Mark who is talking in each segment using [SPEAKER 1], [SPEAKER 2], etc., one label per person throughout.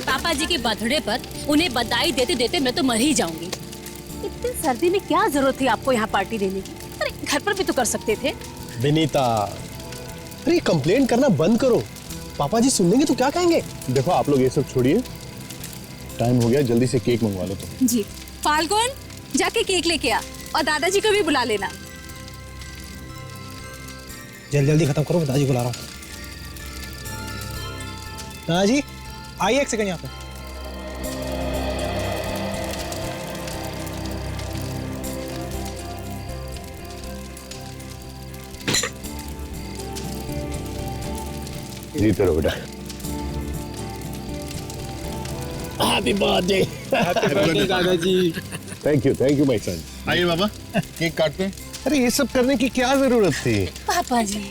[SPEAKER 1] पापा जी के बर्थडे पर उन्हें बधाई देते देते मैं तो मर ही जाऊंगी। इतनी सर्दी में क्या जरूरत थी आपको यहाँ पार्टी देने की? अरे घर पर भी तो कर सकते थे।
[SPEAKER 2] विनीता, अरे कंप्लेंट करना बंद करो, पापा जी सुन लेंगे तो क्या कहेंगे।
[SPEAKER 3] देखो आप लोग ये सब छोड़िए, टाइम हो गया, जल्दी से केक मंगवा लो तुम।
[SPEAKER 4] जी फाल्गुन, जाके केक लेके आ और दादाजी को भी बुला लेना।
[SPEAKER 2] जल्दी जल्दी खत्म करो, दादाजी बुला रहा हूँ। दादाजी आइए एक सेकंड यहाँ पे।
[SPEAKER 3] जीते रहो बेटा।
[SPEAKER 2] हैप्पी बर्थडे
[SPEAKER 3] दादाजी। Thank you my son. आइए बाबा, केक काटते हैं।
[SPEAKER 5] अरे ये सब करने की क्या जरूरत थी?
[SPEAKER 1] पापा जी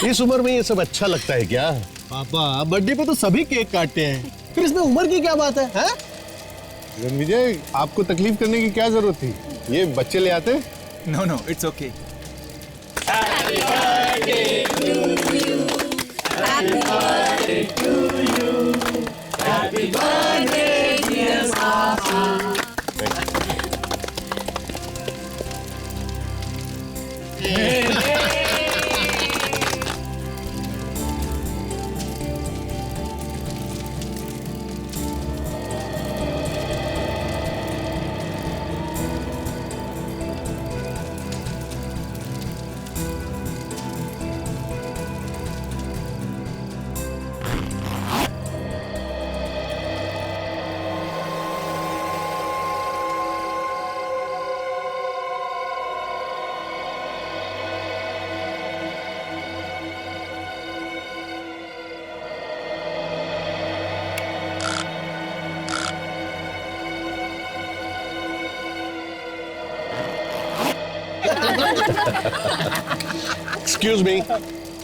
[SPEAKER 5] इस उम्र में ये सब अच्छा लगता है क्या?
[SPEAKER 2] पापा बर्थडे पे तो सभी केक काटते हैं, फिर इसमें उम्र की क्या बात है?
[SPEAKER 3] रणविजय, आपको तकलीफ करने की क्या जरूरत थी? ये बच्चे ले आते।
[SPEAKER 6] No it's okay.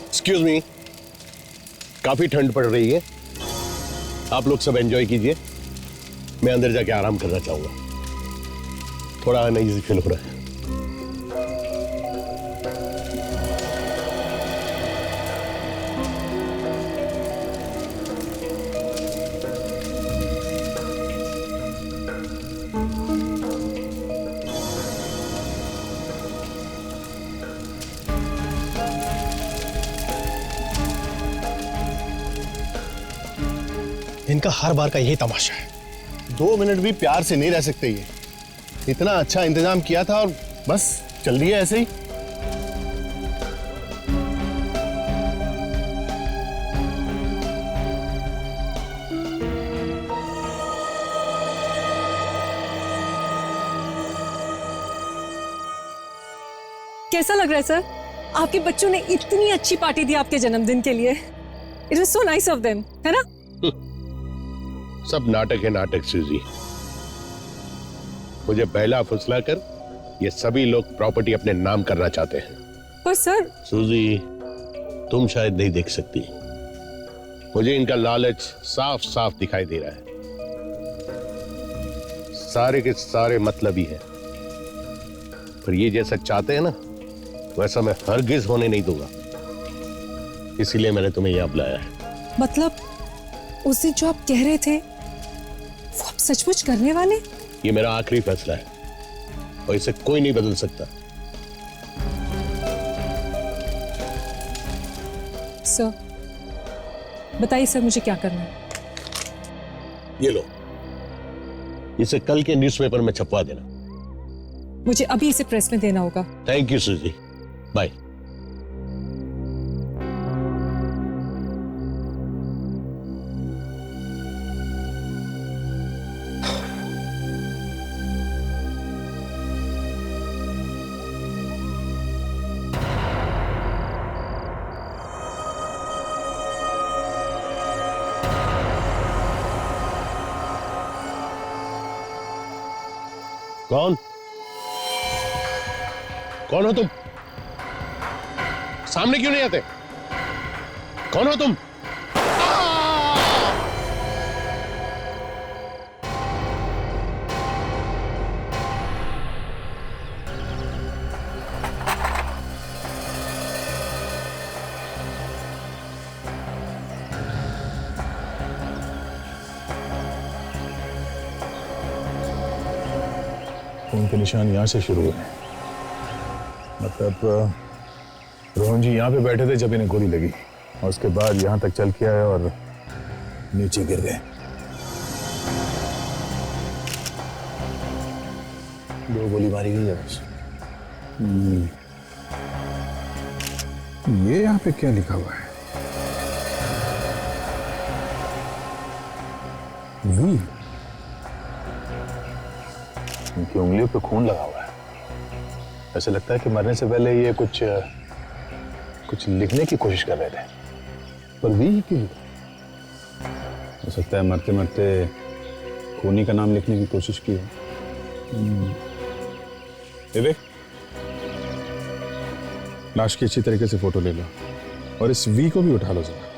[SPEAKER 5] Excuse me, काफी ठंड पड़ रही है, आप लोग सब एंजॉय कीजिए, मैं अंदर जाके आराम करना चाहूंगा, थोड़ा अनईजी फील हो रहा है।
[SPEAKER 2] इनका हर बार का यही तमाशा है।
[SPEAKER 3] 2 मिनट भी प्यार से नहीं रह सकते ये। इतना अच्छा इंतजाम किया था और बस चल दिया ऐसे ही।
[SPEAKER 4] कैसा लग रहा है सर? आपके बच्चों ने इतनी अच्छी पार्टी दी आपके जन्मदिन के लिए। It was so nice of them, है ना?
[SPEAKER 5] सब नाटक है नाटक सूजी। मुझे पहला फुसला कर ये सभी लोग प्रॉपर्टी अपने नाम करना चाहते हैं।
[SPEAKER 4] पर सर
[SPEAKER 5] सूजी, तुम शायद नहीं देख सकती, मुझे इनका लालच साफ साफ दिखाई दे रहा है। सारे के सारे मतलबी है, पर ये जैसा चाहते हैं ना वैसा मैं हरगिज होने नहीं दूंगा, इसीलिए मैंने तुम्हें यहां बुलाया है।
[SPEAKER 4] मतलब उस दिन जो आप कह रहे थे वो आप सचमुच करने वाले?
[SPEAKER 5] ये मेरा आखिरी फैसला है और इसे कोई नहीं बदल सकता।
[SPEAKER 4] सर बताइए सर, मुझे क्या करना है?
[SPEAKER 5] ये लो, इसे कल के न्यूज़पेपर में छपवा देना।
[SPEAKER 4] मुझे अभी इसे प्रेस में देना होगा।
[SPEAKER 5] थैंक यू सूजी, बाय। कौन कौन हो तुम? सामने क्यों नहीं आते? कौन हो तुम?
[SPEAKER 6] खून के निशान यहाँ से शुरू हुए। मतलब रोहन जी यहाँ पे बैठे थे जब इन्हें गोली लगी, और उसके बाद यहाँ तक चल के आए और नीचे गिर गए।
[SPEAKER 2] 2 गोली मारी गई है बस।
[SPEAKER 6] ये यहाँ पे क्या लिखा हुआ है? वी। इनकी उंगलियों पे खून लगा हुआ है। ऐसे लगता है कि मरने से पहले ये कुछ लिखने की कोशिश कर रहे थे। पर वी क्यों? हो सकता है मरते मरते खूनी का नाम लिखने की कोशिश की हो। विवेक, लाश की अच्छी तरीके से फोटो ले लो और इस वी को भी उठा लो जरा।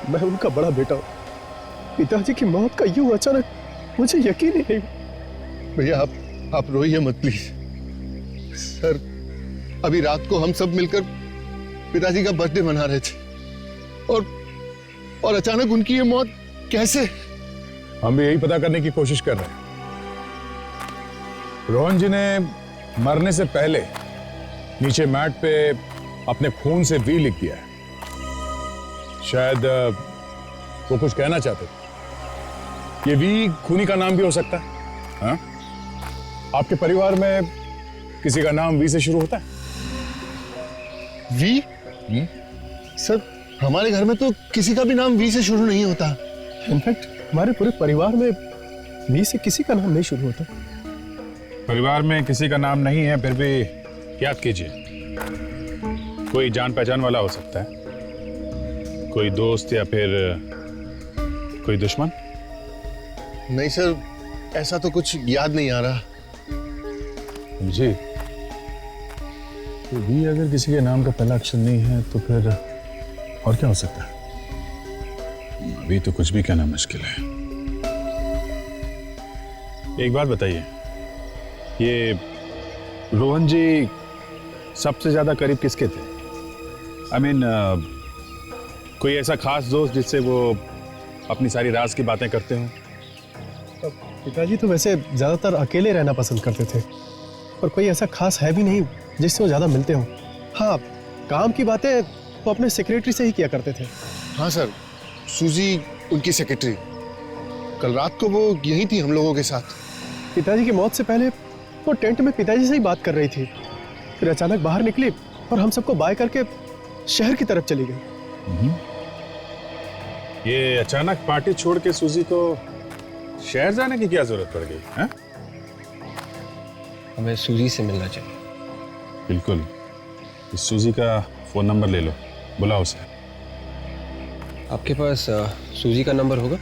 [SPEAKER 2] मैं उनका बड़ा बेटा हूं। पिताजी की मौत का यूं अचानक मुझे यकीन ही नहीं।
[SPEAKER 3] भैया आप रोइए मत प्लीज। सर, अभी रात को हम सब मिलकर पिताजी का बर्थडे मना रहे थे और अचानक उनकी ये मौत कैसे?
[SPEAKER 6] हम भी यही पता करने की कोशिश कर रहे हैं। रोहन जी ने मरने से पहले नीचे मैट पे अपने खून से वी लिख दिया है। शायद वो कुछ कहना चाहते थे। ये वी खूनी का नाम भी हो सकता है। हाँ? आपके परिवार में किसी का नाम वी से शुरू होता है?
[SPEAKER 3] वी? सर, हमारे घर में तो किसी का भी नाम वी से शुरू नहीं होता।
[SPEAKER 2] इनफैक्ट हमारे पूरे परिवार में वी से किसी का नाम नहीं शुरू होता।
[SPEAKER 6] परिवार में किसी का नाम नहीं है, फिर भी याद कीजिए, कोई जान पहचान वाला हो सकता है, कोई दोस्त या फिर कोई दुश्मन।
[SPEAKER 3] नहीं सर, ऐसा तो कुछ याद नहीं आ रहा।
[SPEAKER 6] जी, तो भी अगर किसी के नाम का पहला अक्षर नहीं है तो फिर और क्या हो सकता है? अभी तो कुछ भी कहना मुश्किल है। एक बात बताइए, ये रोहन जी सबसे ज्यादा करीब किसके थे? आई मीन, कोई ऐसा खास दोस्त जिससे वो अपनी सारी राज की बातें करते हो?
[SPEAKER 2] पिताजी तो वैसे ज्यादातर अकेले रहना पसंद करते थे, पर कोई ऐसा खास है भी नहीं जिससे वो ज्यादा मिलते हो। हाँ, काम की बातें वो अपने सेक्रेटरी से ही किया करते थे।
[SPEAKER 3] हाँ सर, सूजी उनकी सेक्रेटरी। कल रात को वो यहीं थी हम लोगों के साथ।
[SPEAKER 2] पिताजी की मौत से पहले वो टेंट में पिताजी से ही बात कर रही थी, फिर अचानक बाहर निकली और हम सबको बाय करके शहर की तरफ चली गई।
[SPEAKER 6] ये अचानक पार्टी छोड़ के सूजी को शहर जाने की क्या जरूरत पड़ गई है?
[SPEAKER 7] हमें सूजी से मिलना चाहिए।
[SPEAKER 6] बिल्कुल, इस सूजी का फोन नंबर ले लो, बुलाओ उसे।
[SPEAKER 7] आपके पास सूजी का नंबर होगा?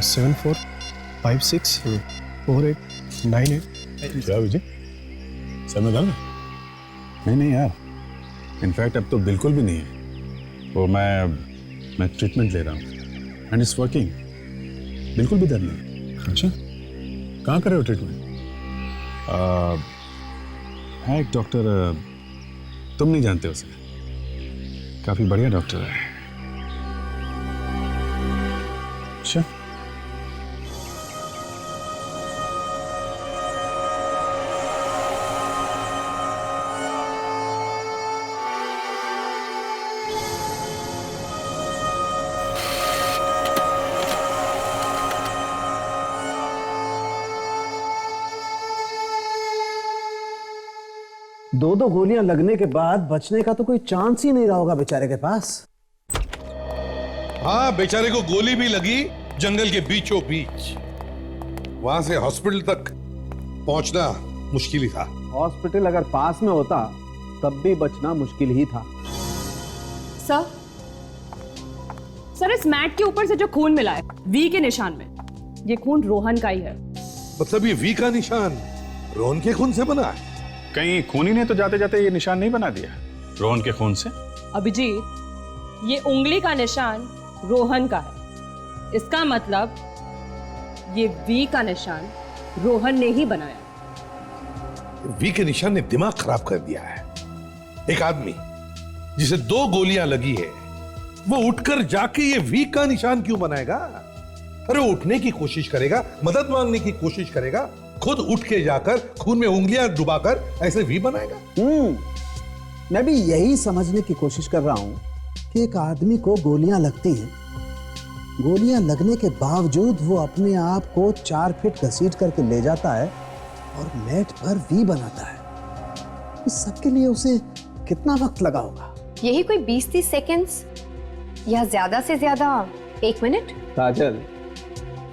[SPEAKER 2] 74564898।
[SPEAKER 6] क्या विजय, सर में दर्द? नहीं यार, इनफैक्ट अब तो बिल्कुल भी नहीं है। वो मैं ट्रीटमेंट ले रहा हूँ एंड इट्स वर्किंग। बिल्कुल भी दर्द नहीं। अच्छा, कहाँ कर रहे हो ट्रीटमेंट? है एक डॉक्टर, तुम नहीं जानते उसे, काफी बढ़िया डॉक्टर है। अच्छा,
[SPEAKER 8] दो गोलियां लगने के बाद बचने का तो कोई चांस ही नहीं रहा होगा बेचारे के पास।
[SPEAKER 9] हाँ, बेचारे को गोली भी लगी जंगल के बीचों बीच। वहां से हॉस्पिटल तक पहुंचना मुश्किल ही था।
[SPEAKER 8] हॉस्पिटल अगर पास में होता तब भी बचना मुश्किल ही था।
[SPEAKER 10] सर, इस मैट के ऊपर से जो खून मिला है वी के निशान में, ये खून रोहन का ही है।
[SPEAKER 9] मतलब ये वी का निशान रोहन के खून से बना है?
[SPEAKER 11] कहीं खूनी ने तो जाते जाते ये निशान नहीं बना दिया रोहन के खून से?
[SPEAKER 10] अभिजीत, ये उंगली का निशान रोहन का है। इसका मतलब ये वी का निशान रोहन ने ही बनाया।
[SPEAKER 9] वी के निशान ने दिमाग खराब कर दिया है। एक आदमी जिसे 2 गोलियां लगी है, वो उठकर जाके ये वी का निशान क्यों बनाएगा? अरे उठने की कोशिश करेगा, मदद मांगने की कोशिश करेगा, खुद उठ के जाकर खून में उंगलियां डुबाकर ऐसे वी बनाएगा।
[SPEAKER 8] मैं भी यही समझने की कोशिश कर रहा हूं कि एक आदमी को गोलियां लगती हैं, गोलियां लगने के बावजूद वो अपने आप को 4 फीट घसीट करके ले जाता है और मैट पर वी बनाता है। इस सब के लिए उसे कितना वक्त लगा होगा?
[SPEAKER 12] यही कोई 20-30 सेकेंड्स या ज्यादा से ज्यादा 1 मिनट।
[SPEAKER 8] काजल,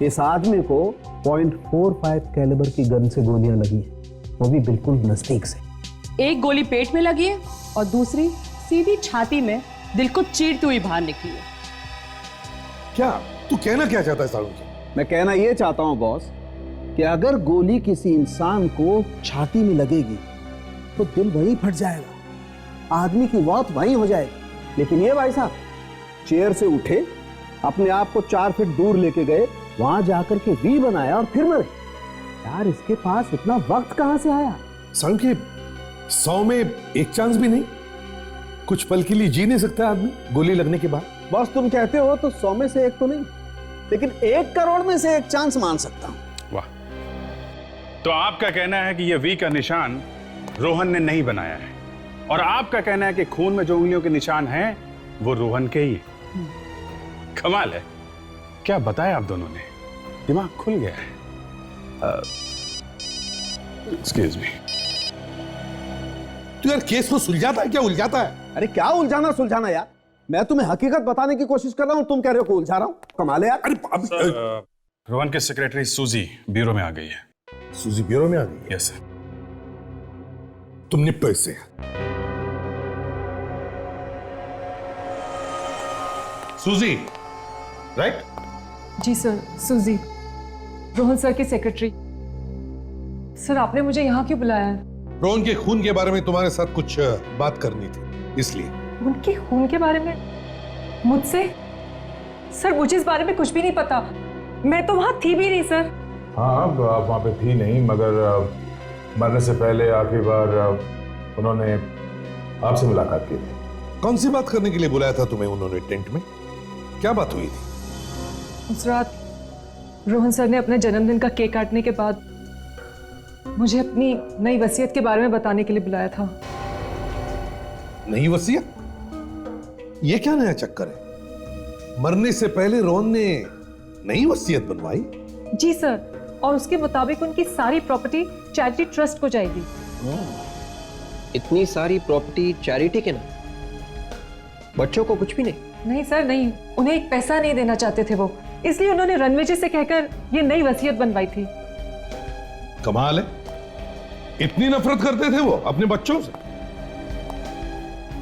[SPEAKER 8] इस आदमी को .45 कैलिबर की गन से गोलियां लगी है, वो भी बिल्कुल नजदीक से।
[SPEAKER 10] एक गोली पेट में लगी है और दूसरी सीधी छाती में दिल को चीरती हुई बाहर निकली है।
[SPEAKER 9] क्या तू कहना क्या चाहता है सारुण?
[SPEAKER 8] मैं कहना यह चाहता हूं बॉस कि अगर गोली किसी इंसान को छाती में लगेगी तो दिल वहीं फट जाएगा, आदमी की मौत वहीं हो जाएगी। लेकिन ये भाई साहब चेयर से उठे, अपने आप को 4 फीट दूर लेके गए, वहां जाकर के वी बनाया और फिर मरे। यार इसके पास इतना वक्त कहां से आया?
[SPEAKER 9] सारुण के 100 में 1 चांस भी नहीं? कुछ पल के लिए जी नहीं सकता आदमी गोली लगने के बाद?
[SPEAKER 8] बॉस तुम कहते हो तो 100 में से 1 तो नहीं, लेकिन 1 करोड़ में से 1 चांस मान सकता हूं।
[SPEAKER 11] वाह, तो आपका कहना है कि यह वी का निशान रोहन ने नहीं बनाया है, और आपका कहना है कि खून में जो उंगलियों के निशान हैं वो रोहन के ही। कमाल है, क्या बताया आप दोनों ने, दिमाग खुल गया है। Excuse me.
[SPEAKER 9] तू यार केस को सुलझाता है क्या उलझाता है?
[SPEAKER 8] अरे क्या उलझाना सुलझाना यार, मैं तुम्हें हकीकत बताने की कोशिश कर रहा हूं, तुम कह रहे हो कि उलझा रहा हूं। कमाल है यार।
[SPEAKER 9] अरे
[SPEAKER 11] रोहन के सेक्रेटरी सूजी ब्यूरो में आ गई है।
[SPEAKER 9] सूजी ब्यूरो में आ गई?
[SPEAKER 11] Yes sir.
[SPEAKER 9] तुम निपटो इससे। सूजी, राइट?
[SPEAKER 4] जी सर, सूजी, रोहन सर की सेक्रेटरी। सर आपने मुझे यहाँ क्यों बुलाया है?
[SPEAKER 9] रोहन के खून के बारे में तुम्हारे साथ कुछ बात करनी थी, इसलिए।
[SPEAKER 4] उनके खून के बारे में मुझसे? सर मुझे इस बारे में कुछ भी नहीं पता, मैं तो वहां थी भी नहीं सर।
[SPEAKER 6] हाँ आप वहां पे थी नहीं, मगर मरने से पहले आखिरी बार उन्होंने आपसे मुलाकात की थी।
[SPEAKER 9] कौन सी बात करने के लिए बुलाया था तुम्हें उन्होंने टेंट में? क्या बात हुई थी?
[SPEAKER 4] उस रात रोहन सर ने अपने जन्मदिन का केक काटने के बाद मुझे अपनी नई वसीयत के बारे में बताने के लिए बुलाया था।
[SPEAKER 9] नई वसीयत? ये क्या नया चक्कर है? मरने से पहले रोहन ने नई वसीयत बनवाई?
[SPEAKER 4] जी सर, और उसके मुताबिक उनकी सारी प्रॉपर्टी चैरिटी ट्रस्ट को जाएगी।
[SPEAKER 7] इतनी सारी प्रॉपर्टी चैरिटी के ना, बच्चों को कुछ भी नहीं?
[SPEAKER 4] नहीं सर नहीं, उन्हें एक पैसा नहीं देना चाहते थे वो, इसलिए उन्होंने रणवीर जी से कहकर ये नई वसीयत बनवाई थी।
[SPEAKER 9] कमाल है, इतनी नफरत करते थे वो अपने बच्चों से?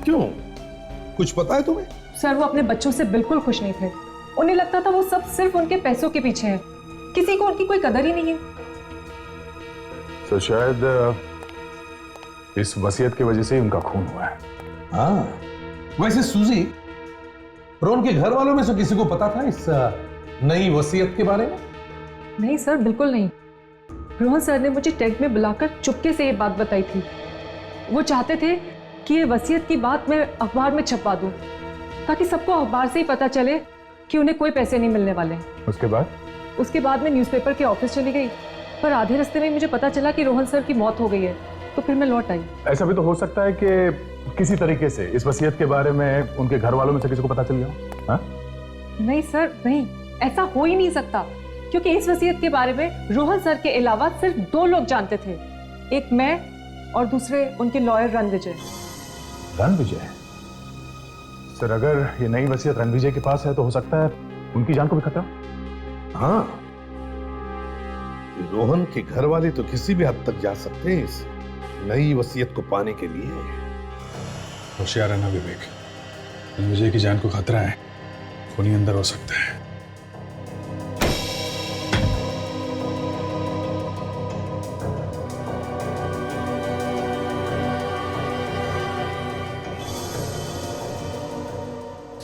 [SPEAKER 9] क्यों, कुछ पता है तुम्हें?
[SPEAKER 4] सर वो अपने बच्चों से बिल्कुल खुश नहीं थे, उन्हें लगता था वो सब सिर्फ उनके पैसों के पीछे है, किसी को उनकी कोई कदर ही नहीं है।
[SPEAKER 6] तो शायद इस वसीयत की वजह से ही उनका खून हुआ है।
[SPEAKER 9] हाँ, वैसे सूजी, रोहन के घर वालों में से किसी को पता था इस नई वसीयत के बारे में?
[SPEAKER 4] नहीं सर, बिल्कुल नहीं। रोहन सर ने मुझे टेंट में बुलाकर चुपके से ये बात बताई थी। वो चाहते थे कि ये वसीयत की बात मैं अखबार में छपवा दूं, ताकि सबको अखबार से ही पता चले कि उन्हें कोई पैसे नहीं मिलने वाले। उसके बाद मैं न्यूज़पेपर के ऑफिस चली गई, पर आधे रास्ते में मुझे पता चला कि रोहन सर की मौत हो गई है, तो फिर मैं लौट आई।
[SPEAKER 6] ऐसा भी तो हो सकता है कि किसी तरीके से इस वसीयत के बारे में उनके घर वालों में से किसी को पता चल गया। हाँ?
[SPEAKER 4] नहीं सर नहीं, ऐसा हो ही नहीं सकता, क्योंकि इस वसीयत के बारे में रोहन सर के अलावा सिर्फ 2 लोग जानते थे, एक मैं और दूसरे उनके लॉयर रणविजय।
[SPEAKER 6] रणविजय? सर अगर ये नई वसीयत रणविजय के पास है तो हो सकता है उनकी जान को भी खतरा।
[SPEAKER 9] हाँ, रोहन के घर वाले तो किसी भी हद तक जा सकते हैं इस नई वसीयत को पाने के लिए।
[SPEAKER 11] होशियार रहना विवेक, रणविजय की जान को खतरा है, खूनी अंदर हो सकता है।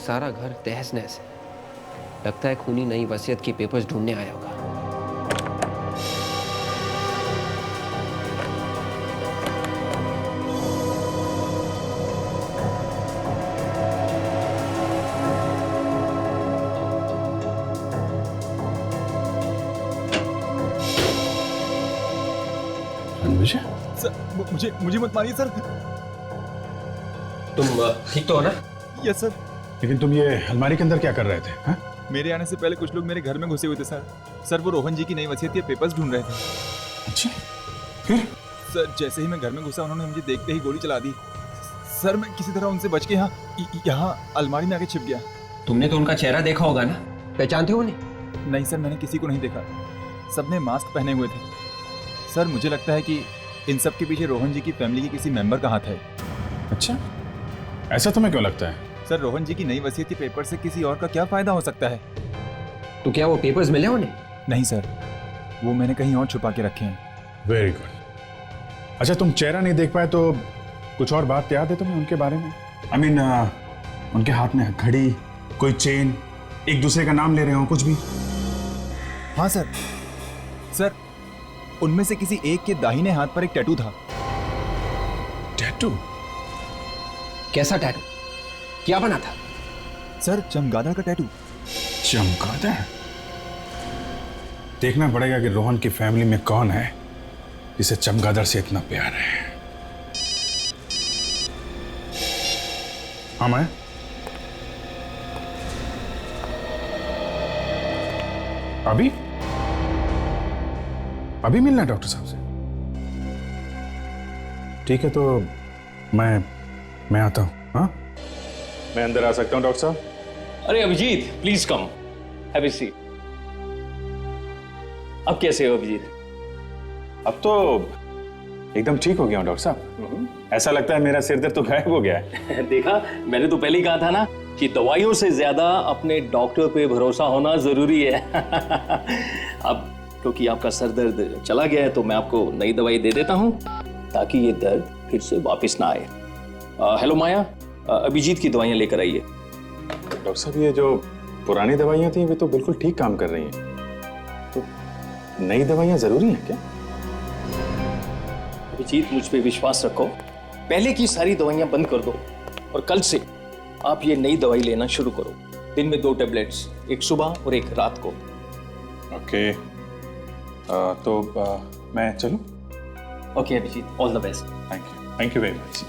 [SPEAKER 7] सारा घर तहस नहस है। लगता है खूनी नई वसीयत की पेपर्स ढूंढने आया होगा।
[SPEAKER 11] सर मुझे मुझे मत मारिए सर।
[SPEAKER 7] तुम ठीक तो हो ना?
[SPEAKER 11] Yes sir.
[SPEAKER 13] लेकिन तुम ये अलमारी के अंदर क्या कर रहे थे? हाँ?
[SPEAKER 11] मेरे आने से पहले कुछ लोग मेरे घर में घुसे हुए थे सर। सर वो रोहन जी की नई वसीयत के पेपर्स ढूंढ रहे थे।
[SPEAKER 13] अच्छा, फिर?
[SPEAKER 11] सर जैसे ही मैं घर में घुसा उन्होंने मुझे देखते ही गोली चला दी। सर मैं किसी तरह उनसे बच के यहाँ अलमारी में आके छिप गया।
[SPEAKER 7] तुमने तो उनका चेहरा देखा होगा ना? पहचानते हो उन्हें?
[SPEAKER 11] नहीं सर, मैंने किसी को नहीं देखा। सबने मास्क पहने हुए थे। सर मुझे लगता है कि इन सब के पीछे रोहन जी की फैमिली के किसी मेंबर का हाथ है।
[SPEAKER 13] अच्छा, ऐसा तुम्हें क्यों लगता है?
[SPEAKER 11] सर रोहन जी की नई वसीयत के पेपर से किसी और का क्या फायदा हो सकता है?
[SPEAKER 7] तो क्या वो पेपर्स मिले उन्हें?
[SPEAKER 11] नहीं सर, वो मैंने कहीं और छुपा के रखे हैं।
[SPEAKER 13] Very good. अच्छा, तुम चेहरा नहीं देख पाए तो कुछ और बात याद है तुम्हें उनके बारे में? I mean, उनके हाथ में घड़ी, कोई चेन, एक दूसरे का नाम ले रहे हो, कुछ भी?
[SPEAKER 11] हाँ सर। सर उनमें से किसी एक के दाहिने हाथ पर एक टैटू था।
[SPEAKER 13] टैटू?
[SPEAKER 7] कैसा टैटू? क्या बना था?
[SPEAKER 11] सर चमगादड़ का टैटू।
[SPEAKER 13] चमगादड़? देखना पड़ेगा कि रोहन की फैमिली में कौन है जिसे चमगादड़ से इतना प्यार है। हाँ मैं अभी मिलना है डॉक्टर साहब से? ठीक है, तो मैं आता हूं। हाँ, मैं अंदर आ सकता हूं डॉक्टर साहब?
[SPEAKER 14] अरे Abhijit, please come, have a seat. अब कैसे हो अभिजीत?
[SPEAKER 13] अब तो एकदम ठीक हो गया हूं डॉक्टर साहब। ऐसा लगता है मेरा सिर दर्द तो गायब हो गया है।
[SPEAKER 14] देखा, मैंने तो पहले ही कहा था ना कि दवाइयों से ज्यादा अपने डॉक्टर पे भरोसा होना जरूरी है। अब क्योंकि आपका सर दर्द चला गया है तो मैं आपको नई दवाई दे देता हूं ताकि ये दर्द फिर से वापस ना आए। हेलो माया, अभिजीत की दवाइयां लेकर आइए।
[SPEAKER 13] डॉक्टर साहब, ये जो पुरानी दवाइयां थी वे तो बिल्कुल ठीक काम कर रही हैं, तो नई दवाइयां जरूरी हैं क्या?
[SPEAKER 14] अभिजीत, मुझ पे विश्वास रखो, पहले की सारी दवाइयां बंद कर दो और कल से आप ये नई दवाई लेना शुरू करो। दिन में 2 टैबलेट्स, एक सुबह और एक रात को।
[SPEAKER 13] ओके, तो मैं चलूं?
[SPEAKER 14] Okay Abhijit, all the best.
[SPEAKER 13] Thank you very much.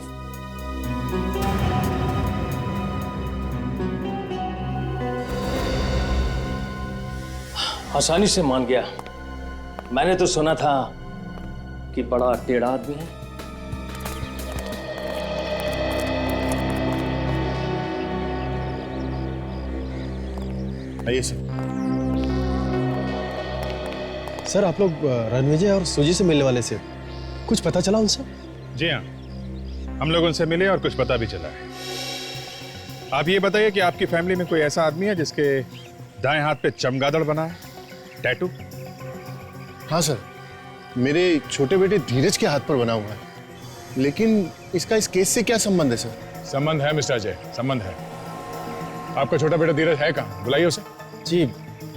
[SPEAKER 14] आसानी से मान गया। मैंने तो सुना था कि बड़ा टेढ़ा आदमी है।
[SPEAKER 2] आइए सर, आप लोग रणविजय और सुजी से मिलने वाले थे, कुछ पता चला उनसे?
[SPEAKER 13] जी हाँ, हम लोग उनसे मिले और कुछ पता भी चला है। आप ये बताइए कि आपकी फैमिली में कोई ऐसा आदमी है जिसके दाएं हाथ पे चमगादड़ बना है, टैटू?
[SPEAKER 3] हाँ सर, मेरे छोटे बेटे धीरज के हाथ पर बना हुआ है, लेकिन इसका इस केस से क्या संबंध है सर?
[SPEAKER 13] संबंध है मिस्टर अजय, संबंध है। आपका छोटा बेटा धीरज है कहाँ? बुलाइए उसे।
[SPEAKER 2] जी,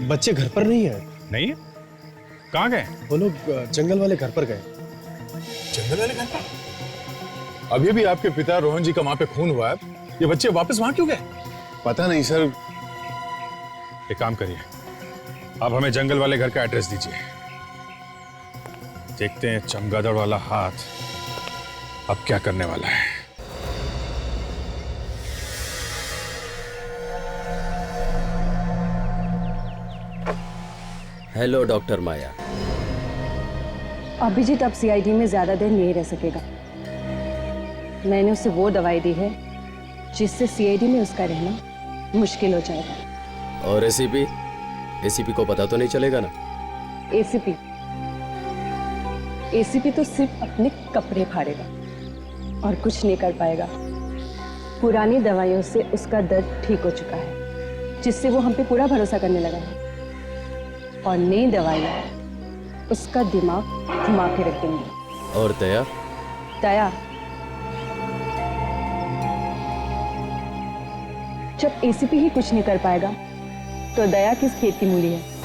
[SPEAKER 2] बच्चे घर पर नहीं है।
[SPEAKER 13] नहीं है? कहाँ गए?
[SPEAKER 2] वो लोग जंगल वाले घर पर गए।
[SPEAKER 13] जंगल वाले घर पर? अभी भी आपके पिता रोहन जी का वहां पे खून हुआ है, ये बच्चे वापस वहां क्यों गए?
[SPEAKER 3] पता नहीं सर।
[SPEAKER 13] एक काम करिए, आप हमें जंगल वाले घर का एड्रेस दीजिए, देखते हैं चमगादड़ वाला हाथ अब क्या करने वाला है।
[SPEAKER 15] हेलो डॉक्टर माया।
[SPEAKER 10] अभिजीत अब सीआईडी में ज्यादा देर नहीं रह सकेगा। मैंने उसे वो दवाई दी है जिससे सीआईडी में उसका रहना मुश्किल हो जाएगा।
[SPEAKER 15] और एसीपी? एसीपी को पता तो नहीं चलेगा ना?
[SPEAKER 10] एसीपी तो सिर्फ अपने कपड़े फाड़ेगा और कुछ नहीं कर पाएगा। पुरानी दवाइयों से उसका दर्द ठीक हो चुका है, जिससे वो हम पे पूरा भरोसा करने लगा है, और नई दवाइयां उसका दिमाग घुमा के रख देंगी।
[SPEAKER 15] और दया?
[SPEAKER 10] जब एसीपी ही कुछ नहीं कर पाएगा तो दया किस खेत की मूली है।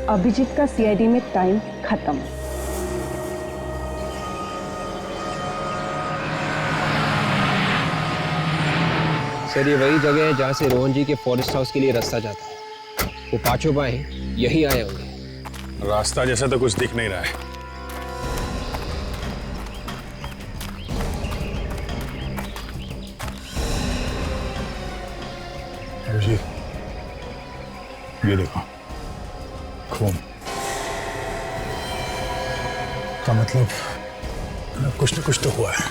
[SPEAKER 10] अभिजीत का सीआईडी में टाइम खत्म।
[SPEAKER 7] सर ये वही जगह है जहाँ से रोहन जी के फॉरेस्ट हाउस के लिए रास्ता जाता है। वो पांचों भाई यही आए होंगे।
[SPEAKER 13] रास्ता जैसा तो कुछ दिख नहीं रहा है।
[SPEAKER 6] जी, ये देखो खून का मतलब कुछ न कुछ तो हुआ है।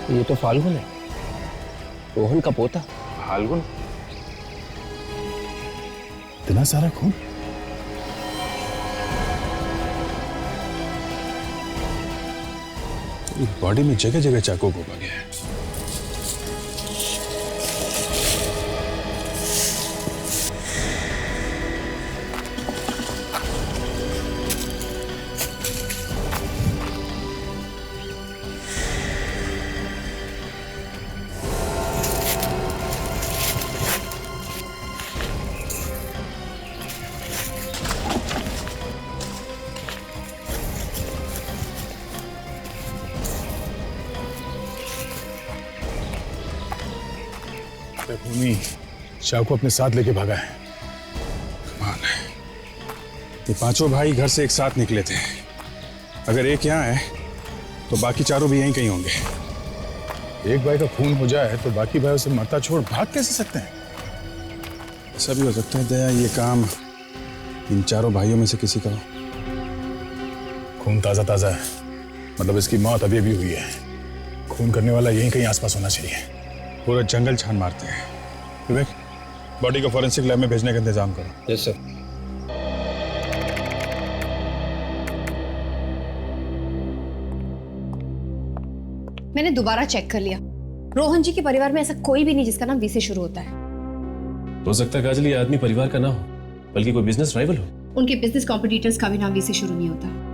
[SPEAKER 7] ये तो फाल्गुन है, रोहन का पोता।
[SPEAKER 6] फाल्गुन? इतना सारा खून?
[SPEAKER 13] बॉडी में जगह जगह चाकू घोंपा गया है।
[SPEAKER 6] भूमि शाह को अपने साथ लेके भागा है।
[SPEAKER 13] कमाल है, ये पांचों भाई घर से एक साथ निकले थे। अगर एक यहाँ है तो बाकी चारों भी यहीं कहीं होंगे।
[SPEAKER 6] एक भाई का खून हो जाए तो बाकी भाई उसे मरता छोड़ भाग कैसे सकते हैं?
[SPEAKER 13] ऐसा भी हो सकता है दया, ये काम इन चारों भाइयों में से किसी का हो।
[SPEAKER 6] खून ताजा ताजा है, मतलब इसकी मौत अभी अभी हुई है। खून करने वाला यहीं कहीं आसपास होना चाहिए।
[SPEAKER 13] पूरा जंगल छान मारते हैं। विवेक, बॉडी को फॉरेंसिक लैब में भेजने का इंतजाम करो।
[SPEAKER 7] Yes sir.
[SPEAKER 12] मैंने दोबारा चेक कर लिया, रोहन जी के परिवार में ऐसा कोई भी नहीं जिसका नाम वी से शुरू होता है।
[SPEAKER 15] हो सकता है काजल ये आदमी परिवार का ना हो, बल्कि कोई बिजनेस राइवल हो।
[SPEAKER 12] उनके बिजनेस कॉम्पिटिटर्स का भी नाम वी से शुरू नहीं होता।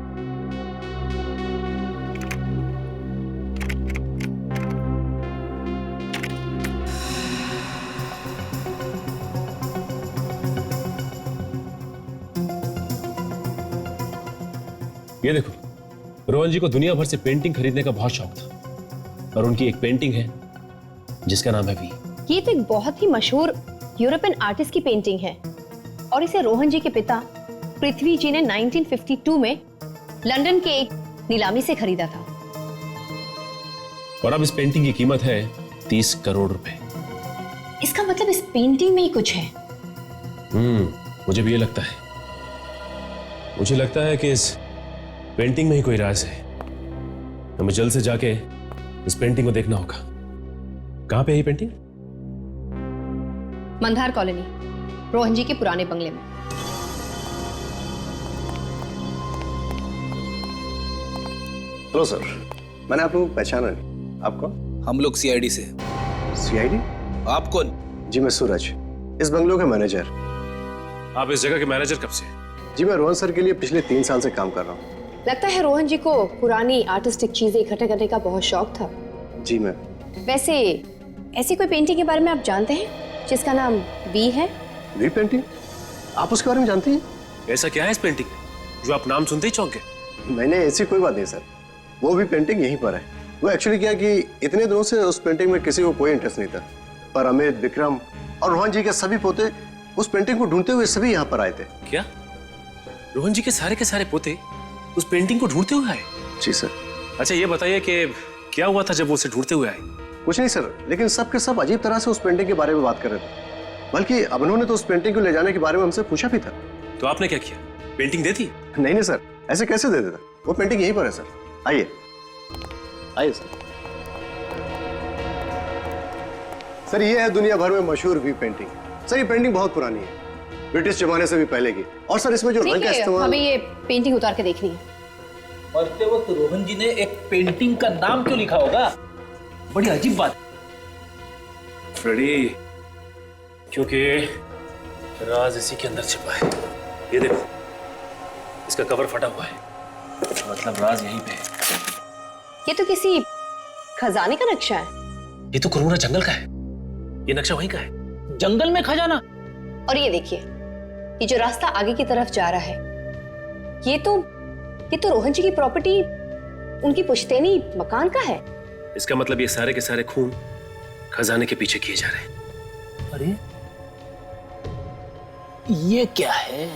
[SPEAKER 15] ये देखो, रोहन जी को दुनिया भर से पेंटिंग खरीदने का बहुत शौक था, और उनकी एक पेंटिंग है जिसका नाम है वी।
[SPEAKER 12] ये तो एक बहुत ही मशहूर यूरोपियन आर्टिस्ट की पेंटिंग है, और इसे रोहन जी के पिता पृथ्वी जी ने 1952 में लंदन के एक नीलामी से खरीदा था।
[SPEAKER 15] और अब इस पेंटिंग की कीमत है 30 करोड़ रुपए।
[SPEAKER 12] इसका मतलब इस पेंटिंग में ही कुछ है।
[SPEAKER 15] मुझे भी ये लगता है। मुझे लगता है कि इस पेंटिंग में ही कोई राज है। हमें जल्द से जाके इस पेंटिंग को देखना होगा। कहां पे है ये पेंटिंग?
[SPEAKER 12] मंदार कॉलोनी, रोहन जी के पुराने बंगले में।
[SPEAKER 16] हेलो सर, मैंने आप लोगों को पहचाना नहीं। आप कौन?
[SPEAKER 17] हम लोग सीआईडी से।
[SPEAKER 16] सीआईडी?
[SPEAKER 17] आप कौन?
[SPEAKER 16] जी मैं सूरज, इस बंगलों का मैनेजर।
[SPEAKER 15] आप इस जगह के मैनेजर कब से?
[SPEAKER 16] जी मैं रोहन सर के लिए पिछले 3 साल से काम कर रहा हूँ।
[SPEAKER 12] लगता है रोहन जी को पुरानी आर्टिस्टिक चीजें इकट्ठा करने का बहुत शौक था।
[SPEAKER 16] जी मैं।
[SPEAKER 12] वैसे ऐसी कोई पेंटिंग के बारे में आप जानते हैं जिसका नाम वी है?
[SPEAKER 16] V painting? आप उसके बारे में जानती हैं?
[SPEAKER 15] ऐसा क्या है इस पेंटिंग जो आप नाम सुनते ही चौंक गए?
[SPEAKER 16] मैंने ऐसी कोई बात नहीं सर, वो भी पेंटिंग यहीं पर है। वो एक्चुअली क्या कि इतने दिनों से उस पेंटिंग में किसी को कोई इंटरेस्ट नहीं था, पर अमित, विक्रम और रोहन जी के सभी पोते उस पेंटिंग को ढूंढते हुए सभी यहाँ पर आए थे।
[SPEAKER 15] क्या रोहन जी के सारे पोते उस पेंटिंग को ढूंढते हुए आए?
[SPEAKER 16] जी सर।
[SPEAKER 15] अच्छा ये बताइए कि क्या हुआ था जब वो उसे ढूंढते हुए आए?
[SPEAKER 16] कुछ नहीं सर, लेकिन सब के सब अजीब तरह से उस पेंटिंग के बारे में बात कर रहे थे। बल्कि अब उन्होंने तो उस पेंटिंग को ले जाने के बारे में हमसे पूछा भी था।
[SPEAKER 15] तो आपने क्या किया? पेंटिंग दे दी?
[SPEAKER 16] नहीं सर, ऐसे कैसे दे देता? वो पेंटिंग यहीं पर है सर, आइए।
[SPEAKER 14] आइए सर।
[SPEAKER 16] सर ये है दुनिया भर में मशहूर वी पेंटिंग। सर ये पेंटिंग बहुत पुरानी है, ब्रिटिश जमाने से भी पहले की। और सर इसमें जो रंग का इस्तेमाल,
[SPEAKER 12] हमें ये पेंटिंग उतार के देखनी है।
[SPEAKER 17] मरते वक्त रोहन जी ने एक पेंटिंग का नाम क्यों लिखा होगा? बड़ी अजीब बात।
[SPEAKER 15] फ्रेडी, क्योंकि राज इसी के अंदर छिपा है। ये देखो, इसका कवर फटा हुआ है, मतलब राज यहीं पे है।
[SPEAKER 12] ये तो किसी खजाने का नक्शा है।
[SPEAKER 15] ये तो कुरुमुरा जंगल का है। ये नक्शा वहीं का है।
[SPEAKER 17] जंगल में खजाना?
[SPEAKER 12] और ये देखिए, ये जो रास्ता आगे की तरफ जा रहा है, ये तो रोहन जी की प्रॉपर्टी, उनकी पुश्तैनी मकान का है।
[SPEAKER 15] इसका मतलब ये सारे के सारे खून खजाने के पीछे किए जा रहे हैं।
[SPEAKER 17] अरे ये क्या है?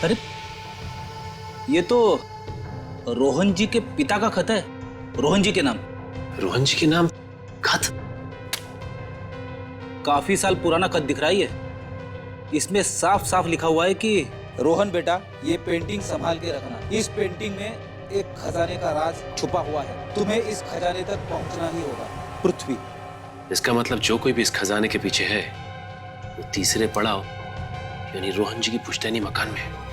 [SPEAKER 17] अरे ये तो रोहन जी के पिता का खत है, रोहन जी के नाम।
[SPEAKER 15] रोहन जी के नाम खत?
[SPEAKER 17] काफी साल पुराना खत दिख रहा है ये। इसमें साफ साफ लिखा हुआ है कि रोहन बेटा, ये पेंटिंग संभाल के रखना। इस पेंटिंग में एक खजाने का राज छुपा हुआ है, तुम्हें इस खजाने तक पहुंचना ही होगा। पृथ्वी।
[SPEAKER 15] इसका मतलब जो कोई भी इस खजाने के पीछे है, वो तीसरे पड़ाव यानी रोहन जी की पुश्तैनी मकान में है।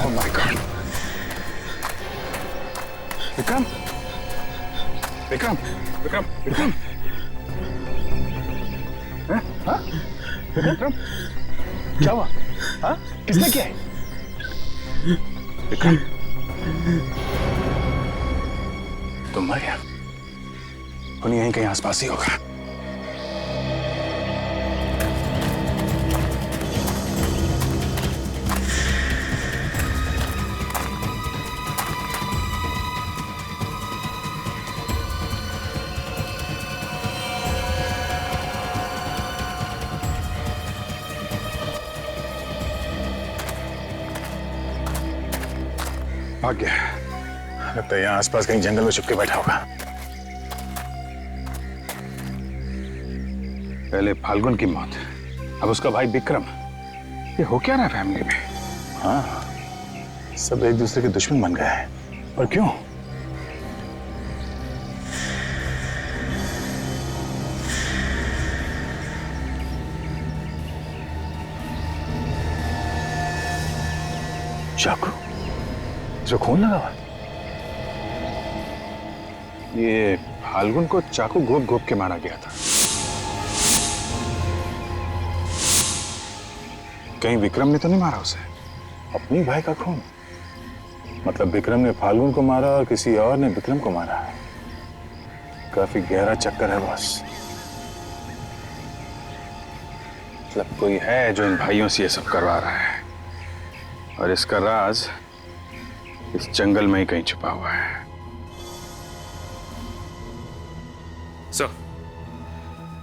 [SPEAKER 6] Oh my God. Vikram, Vikram, Vikram, Vikram, हाँ? विक्रम, क्या हुआ? हाँ? किसने किया है? विक्रम, तुम मर गया? उन्हें यहीं कहीं आसपास ही होगा। भाग गया। लगता है यहाँ आसपास कहीं जंगल में छुप के बैठा होगा। पहले फाल्गुन की मौत, अब उसका भाई विक्रम। ये हो क्या रहा है फैमिली में? हाँ, सब एक दूसरे के दुश्मन बन गए हैं। और क्यों? चाकू जो खून लगा हुआ, ये फाल्गुन को चाकू घोप घोप के मारा गया था। कहीं विक्रम ने तो नहीं मारा उसे? अपनी भाई का खून, मतलब विक्रम ने फाल्गुन को मारा और किसी और ने विक्रम को मारा है। काफी गहरा चक्कर है बॉस। मतलब कोई है जो इन भाइयों से ये सब करवा रहा है, और इसका राज इस जंगल में ही कहीं छुपा हुआ है।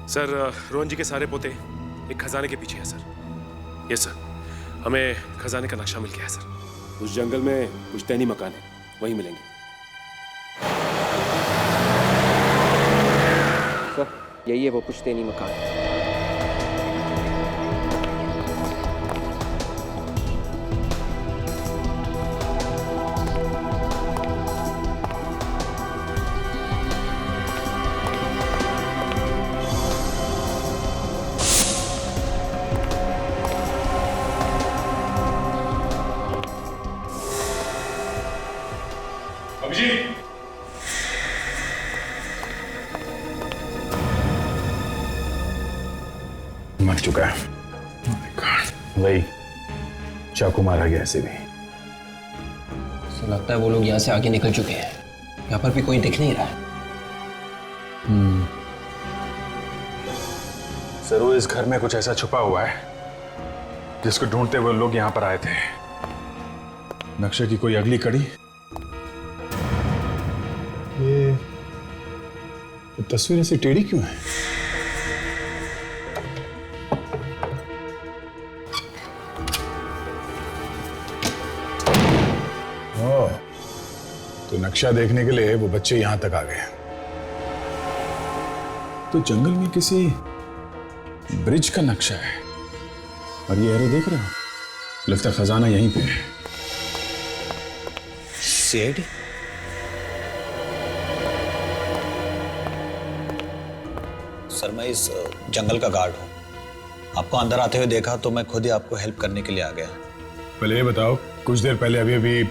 [SPEAKER 15] सर, रोहन जी के सारे पोते एक खजाने के पीछे है सर। यस सर, हमें खजाने का नक्शा मिल गया है सर। उस जंगल में पुश्तैनी मकान है, वहीं मिलेंगे।
[SPEAKER 7] यही है वो पुश्तैनी मकान।
[SPEAKER 13] अभिजीत,
[SPEAKER 6] मर चुका है। वही चाकू मारा गया ऐसे भी।
[SPEAKER 7] तो लगता है वो लोग यहाँ से आगे निकल चुके हैं। यहाँ पर भी कोई दिख नहीं रहा है।
[SPEAKER 13] जरूर इस घर में कुछ ऐसा छुपा हुआ है जिसको ढूंढते हुए लोग यहाँ पर आए थे। नक्शे की कोई अगली कड़ी।
[SPEAKER 6] ये तस्वीर ऐसी टेढ़ी क्यों है? ओह, तो नक्शा देखने के लिए वो बच्चे यहां तक आ गए।
[SPEAKER 13] तो जंगल में किसी ब्रिज का नक्शा है और ये एरो देख रहे हो? लगता है खजाना यहीं पे है।
[SPEAKER 17] सीआईडी? सर मैं इस जंगल का गार्ड हूँ। आपको अंदर आते हुए देखा तो मैं खुद ही आपको हेल्प करने के लिए आ गया।
[SPEAKER 6] पहले ये बताओ, कुछ देर पहले अभी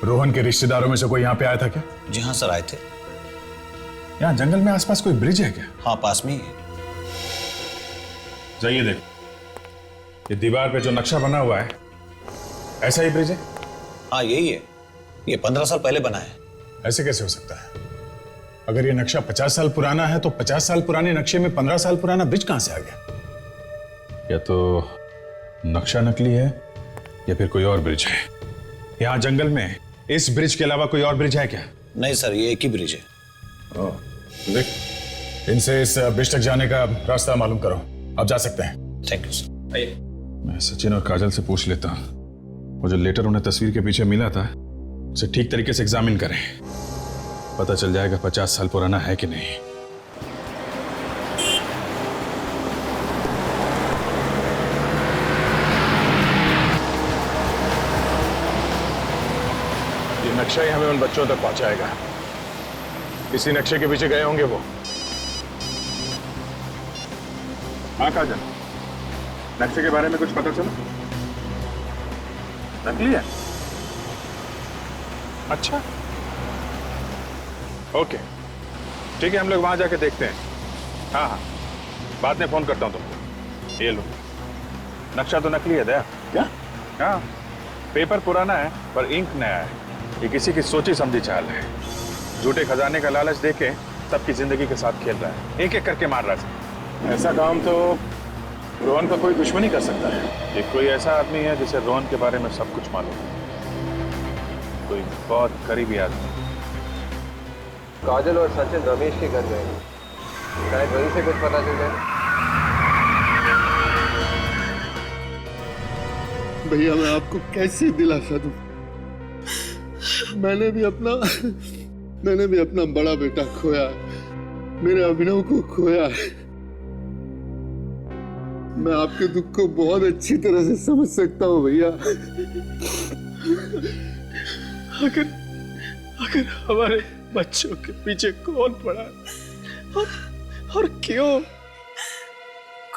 [SPEAKER 6] रोहन के रिश्तेदारों में से कोई यहाँ पे आया था क्या?
[SPEAKER 17] जी हाँ सर, आए थे।
[SPEAKER 13] यहाँ जंगल में आसपास कोई ब्रिज है क्या?
[SPEAKER 17] हाँ, पास में ही है।
[SPEAKER 13] जाइए देखो, ये दीवार पे जो नक्शा बना हुआ है ऐसा ही ब्रिज है?
[SPEAKER 17] हाँ यही है। ये 15 साल पहले बना है।
[SPEAKER 6] ऐसे कैसे हो सकता है? अगर ये नक्शा 50 साल पुराना है तो 50 साल पुराने नक्शे में 15 साल पुराना ब्रिज कहां से आ गया?
[SPEAKER 13] या तो नक्शा नकली है या फिर कोई और ब्रिज है। यहाँ जंगल में इस ब्रिज के अलावा कोई और ब्रिज है क्या?
[SPEAKER 17] नहीं सर, ये एक ही ब्रिज है।
[SPEAKER 6] देख, इनसे इस ब्रिज तक जाने का रास्ता मालूम करो। आप जा सकते हैं।
[SPEAKER 17] Thank you sir.
[SPEAKER 13] मैं सचिन और काजल से पूछ लेता हूँ, वो जो लेटर उन्हें तस्वीर के पीछे मिला था उसे ठीक तरीके से एग्जामिन करें। पता चल जाएगा 50 साल पुराना है कि नहीं।
[SPEAKER 6] ये नक्शा ही हमें उन बच्चों तक पहुंचाएगा। इसी नक्शे के पीछे गए होंगे वो।
[SPEAKER 13] हाँ काजल, नक्शे के बारे में कुछ पता चला? नकली है? अच्छा, ओके ठीक है, हम लोग वहां जाके देखते हैं। हाँ हाँ, बाद में फोन करता हूँ तुमको। ये लो, नक्शा तो नकली है दया।
[SPEAKER 6] क्या?
[SPEAKER 13] हाँ, पेपर पुराना है पर इंक नया है। ये किसी की सोची समझी चाल है। झूठे खजाने का लालच देके सबकी जिंदगी के साथ खेल रहा है, एक एक करके मार रहा है।
[SPEAKER 6] ऐसा काम तो रोहन का कोई दुश्मन ही कर सकता है।
[SPEAKER 13] ये कोई ऐसा आदमी है जिसे रोहन के बारे में सब कुछ मालूम है, कोई बहुत करीबी आदमी।
[SPEAKER 7] काजल और सचिन रमेश के घर गए, शायद वहीं से कुछ पता चल जाए।
[SPEAKER 3] भैया मैं आपको कैसे दिलासा दूं? मैंने भी अपना बड़ा बेटा खोया, मेरे अभिनव को खोया। मैं आपके दुख को बहुत अच्छी तरह से समझ सकता हूँ भैया।
[SPEAKER 2] अगर हमारे बच्चों के पीछे कौन पड़ा और क्यों?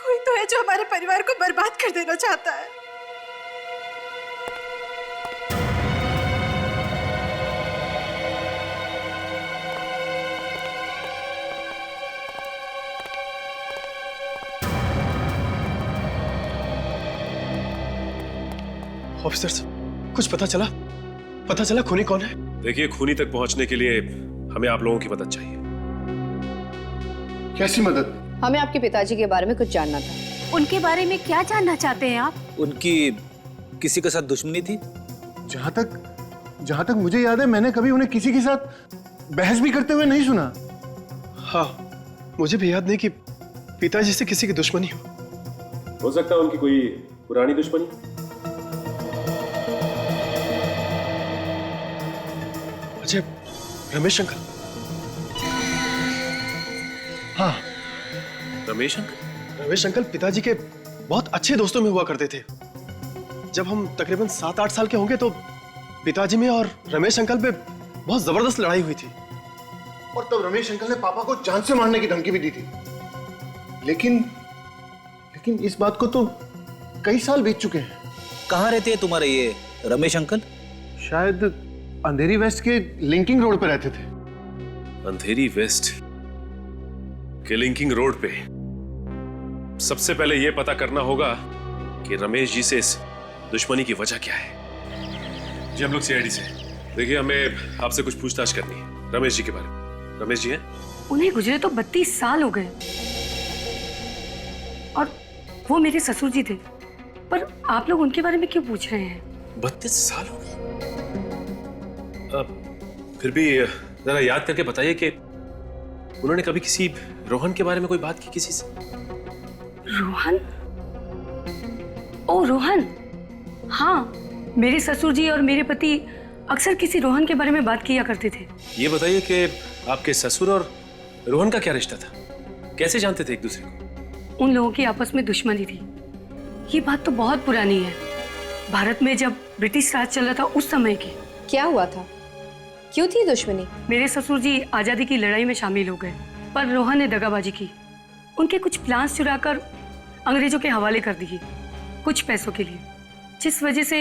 [SPEAKER 18] कोई तो है जो हमारे परिवार को बर्बाद कर देना चाहता है।
[SPEAKER 2] ऑफिसर, कुछ पता चला खूनी कौन है?
[SPEAKER 15] देखिए, खूनी तक पहुंचने के लिए हमें आप लोगों की मदद चाहिए।
[SPEAKER 3] कैसी मदद?
[SPEAKER 12] हमें आपके पिताजी के बारे में कुछ जानना था।
[SPEAKER 1] उनके बारे में क्या जानना चाहते हैं आप?
[SPEAKER 17] उनकी किसी के साथ दुश्मनी थी।
[SPEAKER 3] जहां तक मुझे याद है मैंने कभी उन्हें किसी के साथ बहस भी करते हुए नहीं सुना।
[SPEAKER 2] हाँ, मुझे भी याद नहीं कि पिताजी से किसी की दुश्मनी
[SPEAKER 15] हो सकता है उनकी कोई पुरानी दुश्मनी।
[SPEAKER 2] अच्छा, रमेश अंकल? हाँ,
[SPEAKER 5] रमेश अंकल?
[SPEAKER 2] रमेश अंकल पिताजी के बहुत अच्छे दोस्तों में हुआ करते थे। जब हम तकरीबन 7-8 साल के होंगे तो पिताजी में और रमेश अंकल पे बहुत जबरदस्त लड़ाई हुई थी।
[SPEAKER 3] और तब रमेश अंकल ने पापा को जान से मारने की धमकी भी दी थी। लेकिन इस बात को तो कई साल बीत चुके हैं।
[SPEAKER 17] कहाँ रहते हैं तुम्हारे ये रमेश अंकल?
[SPEAKER 3] शायद अंधेरी वेस्ट के लिंकिंग रोड पे रहते थे।
[SPEAKER 15] अंधेरी वेस्ट के लिंकिंग रोड पे? सबसे पहले यह पता करना होगा कि रमेश जी से इस दुश्मनी की वजह क्या है। जी हम लोग सीआईडी से। देखिए हमें आपसे कुछ पूछताछ करनी है रमेश जी के बारे में। रमेश जी हैं?
[SPEAKER 19] उन्हें गुजरे तो 32 साल हो गए और वो मेरे ससुर जी थे, पर आप लोग उनके बारे में क्यों पूछ रहे हैं?
[SPEAKER 15] 32 साल हो गए? फिर भी जरा याद करके बताइए कि उन्होंने कभी किसी रोहन के बारे में कोई बात की किसी से?
[SPEAKER 19] रोहन? ओ रोहन, हाँ, मेरे ससुर जी और मेरे पति अक्सर किसी रोहन के बारे में बात किया करते थे।
[SPEAKER 15] ये बताइए कि आपके ससुर और रोहन का क्या रिश्ता था? कैसे जानते थे एक दूसरे को?
[SPEAKER 19] उन लोगों की आपस में दुश्मनी थी। ये बात तो बहुत पुरानी है, भारत में जब ब्रिटिश राज चल रहा था उस समय की।
[SPEAKER 12] क्या हुआ था? क्यों थी दुश्मनी?
[SPEAKER 19] मेरे ससुर जी आजादी की लड़ाई में शामिल हो गए, पर रोहन ने दगाबाजी की। उनके कुछ प्लान्स चुराकर अंग्रेजों के हवाले कर दिए कुछ पैसों के लिए, जिस वजह से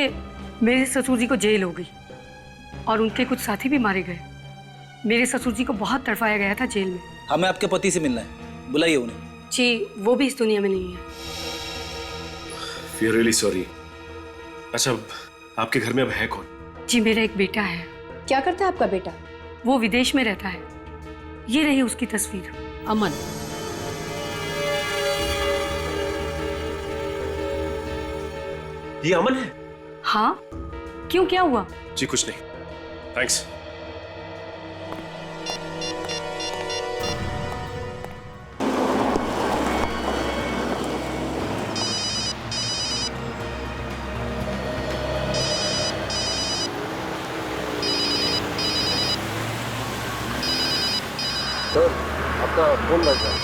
[SPEAKER 19] मेरे ससुर जी को जेल हो गई और उनके कुछ साथी भी मारे गए। मेरे ससुर जी को बहुत तड़पाया गया था जेल में।
[SPEAKER 17] हमें आपके पति से मिलना है, बुलाइए उन्हें।
[SPEAKER 19] जी वो भी इस दुनिया में नहीं है।
[SPEAKER 15] We are really sorry। अच्छा आपके घर में अब है कौन?
[SPEAKER 19] जी मेरा एक बेटा है।
[SPEAKER 12] क्या करता है आपका बेटा?
[SPEAKER 19] वो विदेश में रहता है। ये रही उसकी तस्वीर।
[SPEAKER 1] अमन।
[SPEAKER 15] ये अमन है?
[SPEAKER 19] हाँ, क्यों क्या हुआ?
[SPEAKER 15] जी कुछ नहीं, थैंक्स।
[SPEAKER 16] सर आपका फोन लग रहा है।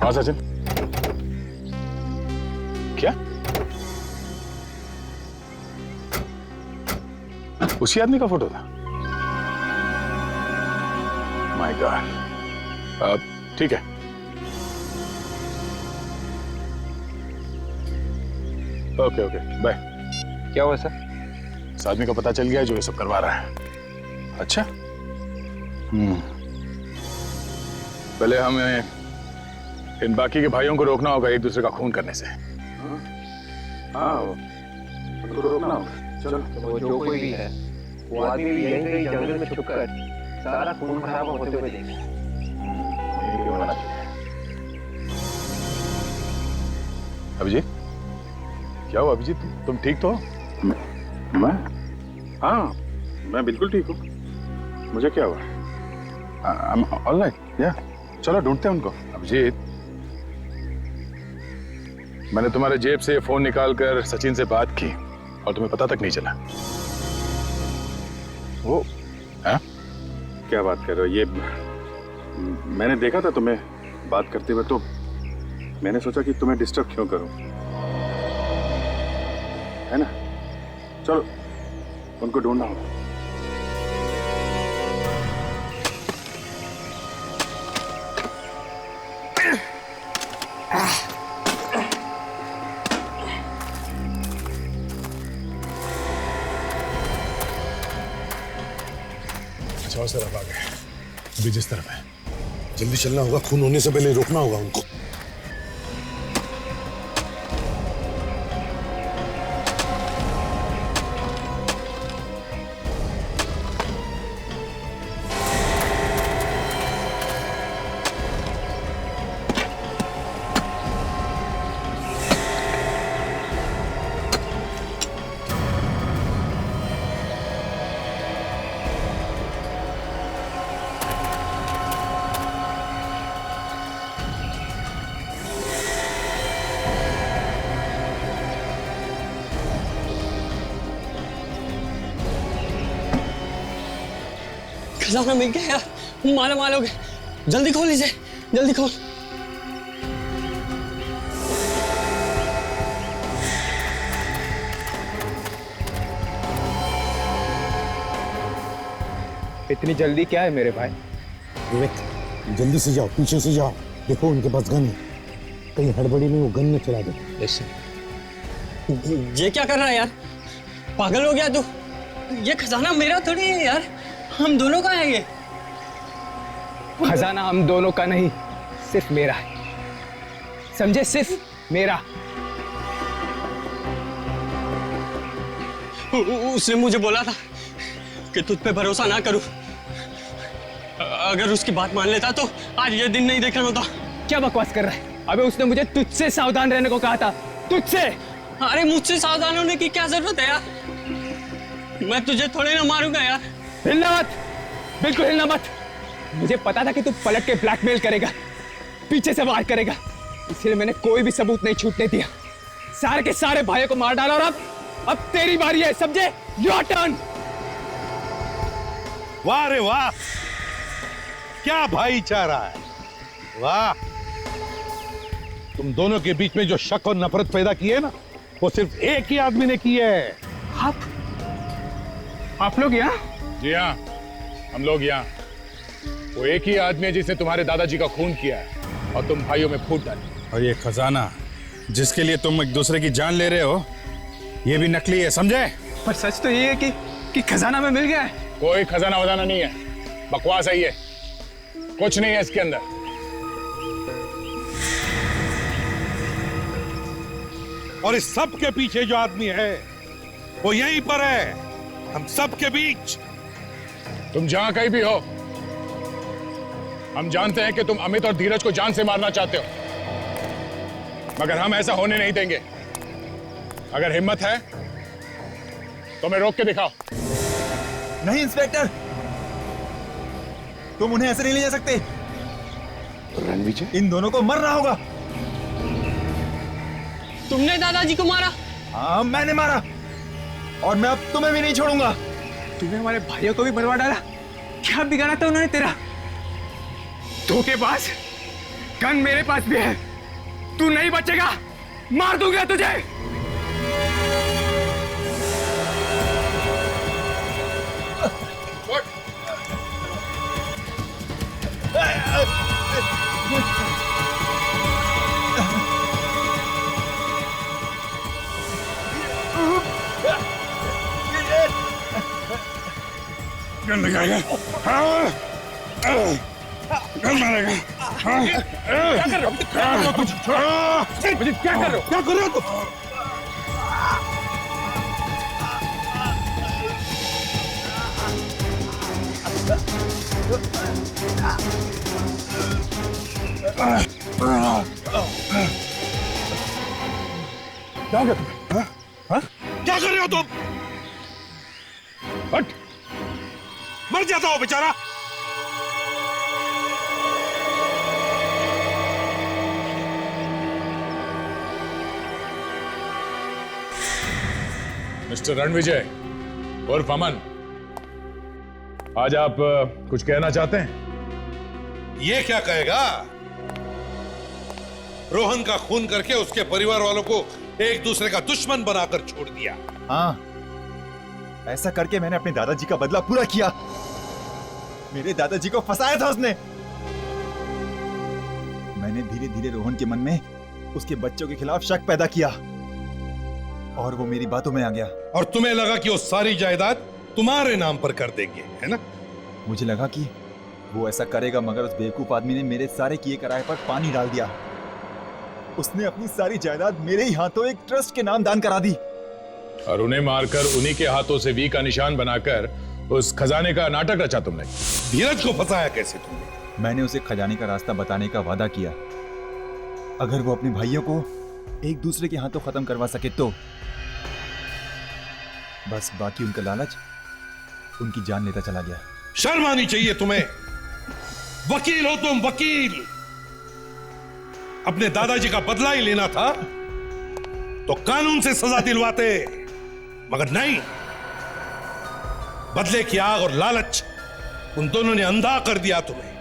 [SPEAKER 6] हाँ सचिन, क्या उसी आदमी का फोटो था? My God. ठीक है, ओके ओके बाय।
[SPEAKER 7] क्या हुआ सर?
[SPEAKER 6] इस आदमी का पता चल गया जो ये सब करवा रहा है। अच्छा, पहले हमें इन बाकी के भाइयों को रोकना होगा एक दूसरे का खून करने से। हाँ उनको रोकना होगा। चलो
[SPEAKER 7] वो जो कोई भी है वो आदमी भी यहीं कहीं जंगल में छुपकर सारा खून खराब होते हुए देखे।
[SPEAKER 6] ये होना चाहिए। अभिजीत, क्या हुआ अभिजीत? तुम ठीक तो हो? मैं? हाँ मैं बिल्कुल ठीक हूँ। मुझे क्या हुआ? ऑल राइट, या चलो ढूंढते हैं उनको। अभिजीत, मैंने तुम्हारे जेब से फोन निकालकर सचिन से बात की और तुम्हें पता तक नहीं चला। वो है?
[SPEAKER 13] क्या बात कर रहे हो? ये मैंने देखा था तुम्हें बात करते हुए, तो मैंने सोचा कि तुम्हें डिस्टर्ब क्यों करूं, है ना? चलो उनको ढूंढना होगा।
[SPEAKER 9] अच्छा सर अब आ गए। अभी जिस तरफ है जल्दी चलना होगा, खून होने से पहले रोकना होगा उनको।
[SPEAKER 20] खजाना मिल गया यार, माला माल हो गए। जल्दी खोल इसे, जल्दी खोल।
[SPEAKER 7] इतनी जल्दी क्या है मेरे भाई?
[SPEAKER 8] विवेक जल्दी से जाओ, पीछे से जाओ, देखो उनके पास गन है, कहीं हड़बड़ी में वो गन न चला दे।
[SPEAKER 20] ये क्या कर रहा है यार, पागल हो गया तू? ये खजाना मेरा थोड़ी है यार, हम दोनों का है ये।
[SPEAKER 7] खजाना हम दोनों का नहीं, सिर्फ मेरा है, समझे? सिर्फ मेरा।
[SPEAKER 20] उसने मुझे बोला था कि तुझ पे भरोसा ना करूं, अगर उसकी बात मान लेता तो आज ये दिन नहीं देखना होता।
[SPEAKER 7] क्या बकवास कर रहा है? अबे उसने मुझे तुझसे सावधान रहने को कहा था, तुझसे।
[SPEAKER 20] अरे मुझसे सावधान होने की क्या जरूरत है यार, मैं तुझे थोड़े ना मारूंगा यार।
[SPEAKER 7] हिलना मत, बिल्कुल हिलना मत। मुझे पता था कि तू पलट के ब्लैकमेल करेगा, पीछे से वार करेगा, इसलिए मैंने कोई भी सबूत नहीं छूटने दिया। सारे के सारे भाइयों को मार डाला और अब तेरी बारी है, समझे? Your turn.
[SPEAKER 9] वाह रे वाह, क्या भाईचारा है, वाह। तुम दोनों के बीच में जो शक और नफरत पैदा की है ना, वो सिर्फ एक ही आदमी ने की है।
[SPEAKER 7] आप लोग यहाँ?
[SPEAKER 13] जी हाँ, हम लोग यहाँ। वो एक ही आदमी है जिसने तुम्हारे दादाजी का खून किया है और तुम भाइयों में फूट डाली।
[SPEAKER 11] और ये खजाना जिसके लिए तुम एक दूसरे की जान ले रहे हो, ये भी नकली है, समझे?
[SPEAKER 7] पर सच तो ये है कि खजाना में मिल गया है।
[SPEAKER 13] कोई खजाना वजाना नहीं है, बकवास है ये, कुछ नहीं है इसके अंदर।
[SPEAKER 9] और इस सब के पीछे जो आदमी है वो यहीं पर है, हम सब के बीच।
[SPEAKER 13] तुम जहां कहीं भी हो, हम जानते हैं कि तुम अमित और धीरज को जान से मारना चाहते हो, मगर हम ऐसा होने नहीं देंगे। अगर हिम्मत है तो मैं रोक के दिखाओ।
[SPEAKER 21] नहीं इंस्पेक्टर, तुम उन्हें ऐसे नहीं ले जा सकते।
[SPEAKER 9] रणविजय,
[SPEAKER 21] इन दोनों को मरना होगा।
[SPEAKER 20] तुमने दादाजी को मारा?
[SPEAKER 21] हाँ मैंने मारा, और मैं अब तुम्हें भी नहीं छोड़ूंगा।
[SPEAKER 7] तूने हमारे भाइयों को भी मरवा डाला, क्या बिगाड़ा था उन्होंने तेरा? धोखेबाज, गन मेरे पास भी है, तू नहीं बचेगा, मार दूंगा तुझे।
[SPEAKER 11] गन लगाएगा, हाँ, गन मारेगा, हाँ,
[SPEAKER 9] क्या कर रहे हो? क्या कर रहे हो तुम? क्या कर रहे हो तुम? हट, मर जाता हो बेचारा।
[SPEAKER 13] मिस्टर रणविजय उर्फ अमन, आज आप कुछ कहना चाहते हैं?
[SPEAKER 9] ये क्या कहेगा? रोहन का खून करके उसके परिवार वालों को एक दूसरे का दुश्मन बनाकर छोड़ दिया।
[SPEAKER 21] हाँ, ऐसा करके मैंने अपने दादाजी का बदला पूरा किया। मेरे दादाजी को फंसाया था उसने। मैंने धीरे धीरे रोहन के मन में उसके बच्चों के खिलाफ शक पैदा किया और वो मेरी बातों में आ गया।
[SPEAKER 9] और तुम्हें लगा कि वो सारी जायदाद तुम्हारे नाम पर कर देंगे, है ना?
[SPEAKER 21] मुझे लगा कि वो ऐसा करेगा, मगर उस बेवकूफ आदमी ने मेरे सारे किए कराए पर पानी डाल दिया। उसने अपनी सारी जायदाद मेरे ही हाथों एक ट्रस्ट के नाम दान करा दी
[SPEAKER 13] और उन्हें मारकर उन्हीं के हाथों से वी का निशान बनाकर उस खजाने का नाटक रचा तुमने।
[SPEAKER 9] धीरज को फंसाया कैसे तुमने?
[SPEAKER 21] मैंने उसे खजाने का रास्ता बताने का वादा किया, अगर वो अपने भाइयों को एक दूसरे के हाथों खत्म करवा सके तो। बस बाकी उनका लालच उनकी जान लेता चला गया।
[SPEAKER 9] शर्म आनी चाहिए तुम्हें। वकील हो तुम, वकील। अपने दादाजी का बदला ही लेना था तो कानून से सजा दिलवाते, मगर नहीं। बदले की आग और लालच उन दोनों ने अंधा कर दिया तुम्हें।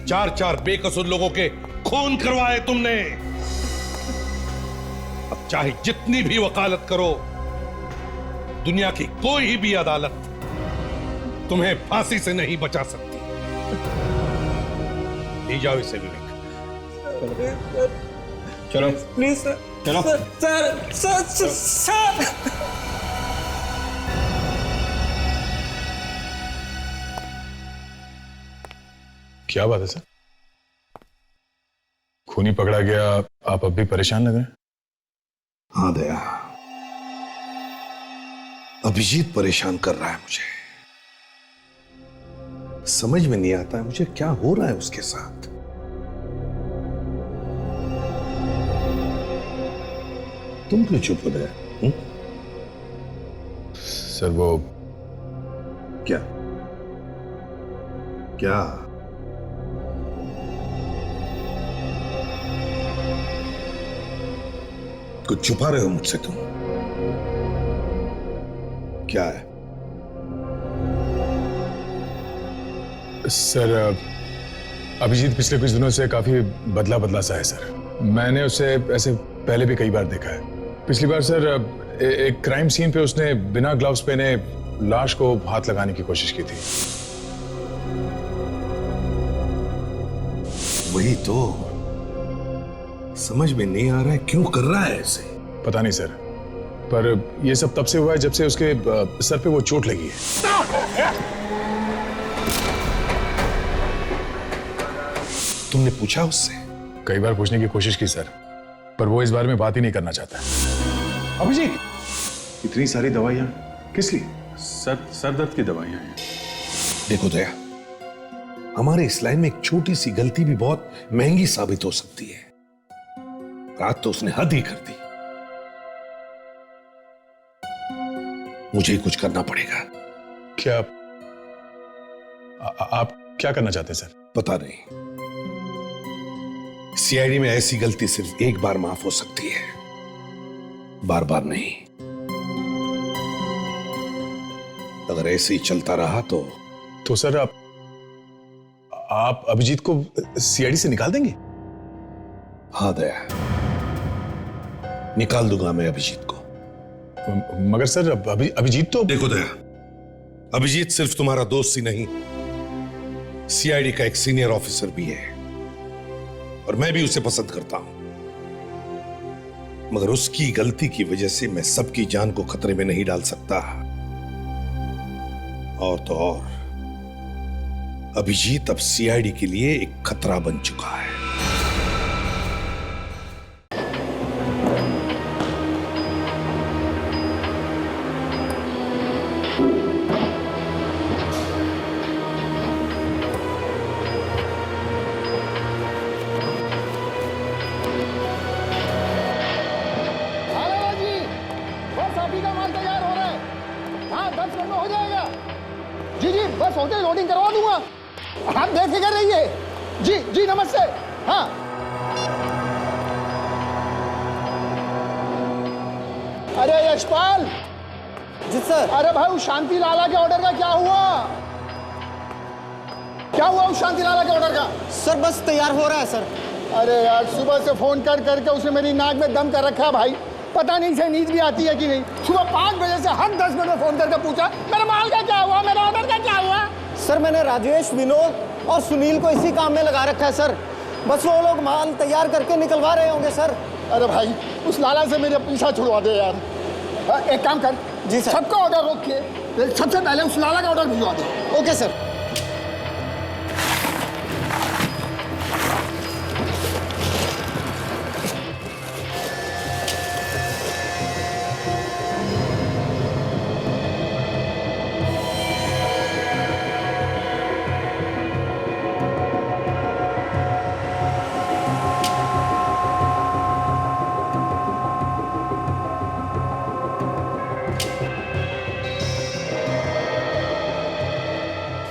[SPEAKER 9] 4-4 बेकसूर लोगों के खून करवाए तुमने। अब चाहे जितनी भी वकालत करो, दुनिया की कोई भी अदालत तुम्हें फांसी से नहीं बचा सकती। ले जाओ इसे विवेक।
[SPEAKER 20] चलो
[SPEAKER 17] प्लीज सर।
[SPEAKER 20] चलो
[SPEAKER 17] सर।
[SPEAKER 6] क्या बात है सर? खूनी पकड़ा गया, आप अब भी परेशान लग रहे हैं?
[SPEAKER 9] हाँ दया, अभिजीत परेशान कर रहा है मुझे। समझ में नहीं आता है मुझे क्या हो रहा है उसके साथ। तुम क्यों चुप हो गए?
[SPEAKER 6] सर वो
[SPEAKER 9] क्या क्या कुछ छुपा रहे हो मुझसे तुम? क्या है?
[SPEAKER 6] सर अभिजीत पिछले कुछ दिनों से काफी बदला बदला सा है सर। मैंने उसे ऐसे पहले भी कई बार देखा है। पिछली बार सर एक क्राइम सीन पे उसने बिना ग्लव्स पहने लाश को हाथ लगाने की कोशिश की थी।
[SPEAKER 9] वही तो समझ में नहीं आ रहा है क्यों कर रहा है ऐसे।
[SPEAKER 6] पता नहीं सर, पर यह सब तब से हुआ है जब से उसके सर पे वो चोट लगी है।
[SPEAKER 9] तुमने पूछा उससे?
[SPEAKER 6] कई बार पूछने की कोशिश की सर, पर वो इस बारे में बात ही नहीं करना चाहता।
[SPEAKER 5] अभिजीत, इतनी सारी दवाइयां किस लिए? सर दर्द की दवाइयां हैं।
[SPEAKER 9] देखो दया, हमारे इस लाइन में एक छोटी सी गलती भी बहुत महंगी साबित हो सकती है। रात तो उसने हद ही कर दी। मुझे ही कुछ करना पड़ेगा।
[SPEAKER 6] क्या आप क्या करना चाहते हैं सर?
[SPEAKER 9] पता नहीं। सीआईडी में ऐसी गलती सिर्फ एक बार माफ हो सकती है, बार बार नहीं। अगर ऐसे ही चलता रहा तो
[SPEAKER 6] सर आप अभिजीत को सीआईडी से निकाल देंगे?
[SPEAKER 9] हाँ दया, निकाल दूंगा मैं अभिजीत को।
[SPEAKER 6] मगर सर अभिजीत तो...
[SPEAKER 9] देखो दया, अभिजीत सिर्फ तुम्हारा दोस्त ही नहीं, सीआईडी का एक सीनियर ऑफिसर भी है और मैं भी उसे पसंद करता हूं। मगर उसकी गलती की वजह से मैं सबकी जान को खतरे में नहीं डाल सकता। और तो और अभिजीत अब सीआईडी के लिए एक खतरा बन चुका है।
[SPEAKER 4] बस होते लोडिंग करवा दूंगा, आप बेफिक्र रहिए। जी जी नमस्ते। हाँ अरे यशपाल।
[SPEAKER 8] जी सर।
[SPEAKER 4] अरे भाई उस शांति लाला के ऑर्डर का क्या हुआ? क्या हुआ उस शांति लाला के ऑर्डर का?
[SPEAKER 8] सर बस तैयार हो रहा है सर।
[SPEAKER 4] अरे यार सुबह से फोन कर करके उसने मेरी नाक में दम कर रखा है भाई। पता नहीं से नींद भी आती है कि नहीं। सुबह 5 बजे से हर 10 मिनट में फोन करके पूछा मेरे माल का क्या हुआ, मेरे ऑर्डर का क्या हुआ।
[SPEAKER 8] सर मैंने राजेश, विनोद और सुनील को इसी काम में लगा रखा है सर। बस वो लोग माल तैयार करके निकलवा रहे होंगे सर।
[SPEAKER 4] अरे भाई उस लाला से मेरे पीछा छुड़वा दे यार। एक काम कर,
[SPEAKER 8] जी सर,
[SPEAKER 4] सबका ऑर्डर रोक के सबसे पहले उस लाला का ऑर्डर भिजवा दे।
[SPEAKER 8] Okay sir.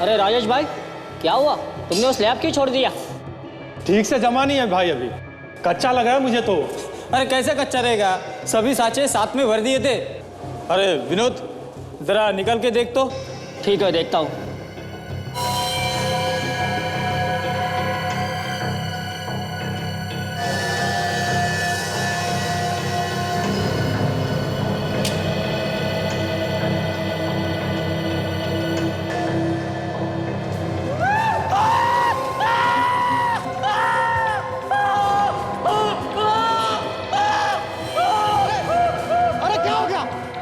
[SPEAKER 20] अरे राजेश भाई, क्या हुआ? तुमने वो स्लैब क्यों छोड़ दिया?
[SPEAKER 22] ठीक से जमा नहीं है भाई, अभी कच्चा लगा है मुझे तो।
[SPEAKER 20] अरे कैसे कच्चा रहेगा? सभी साँचे साथ में भर दिए थे।
[SPEAKER 22] अरे विनोद, जरा निकल के देख तो।
[SPEAKER 20] ठीक है, देखता हूँ।
[SPEAKER 4] अरे क्या हो गया?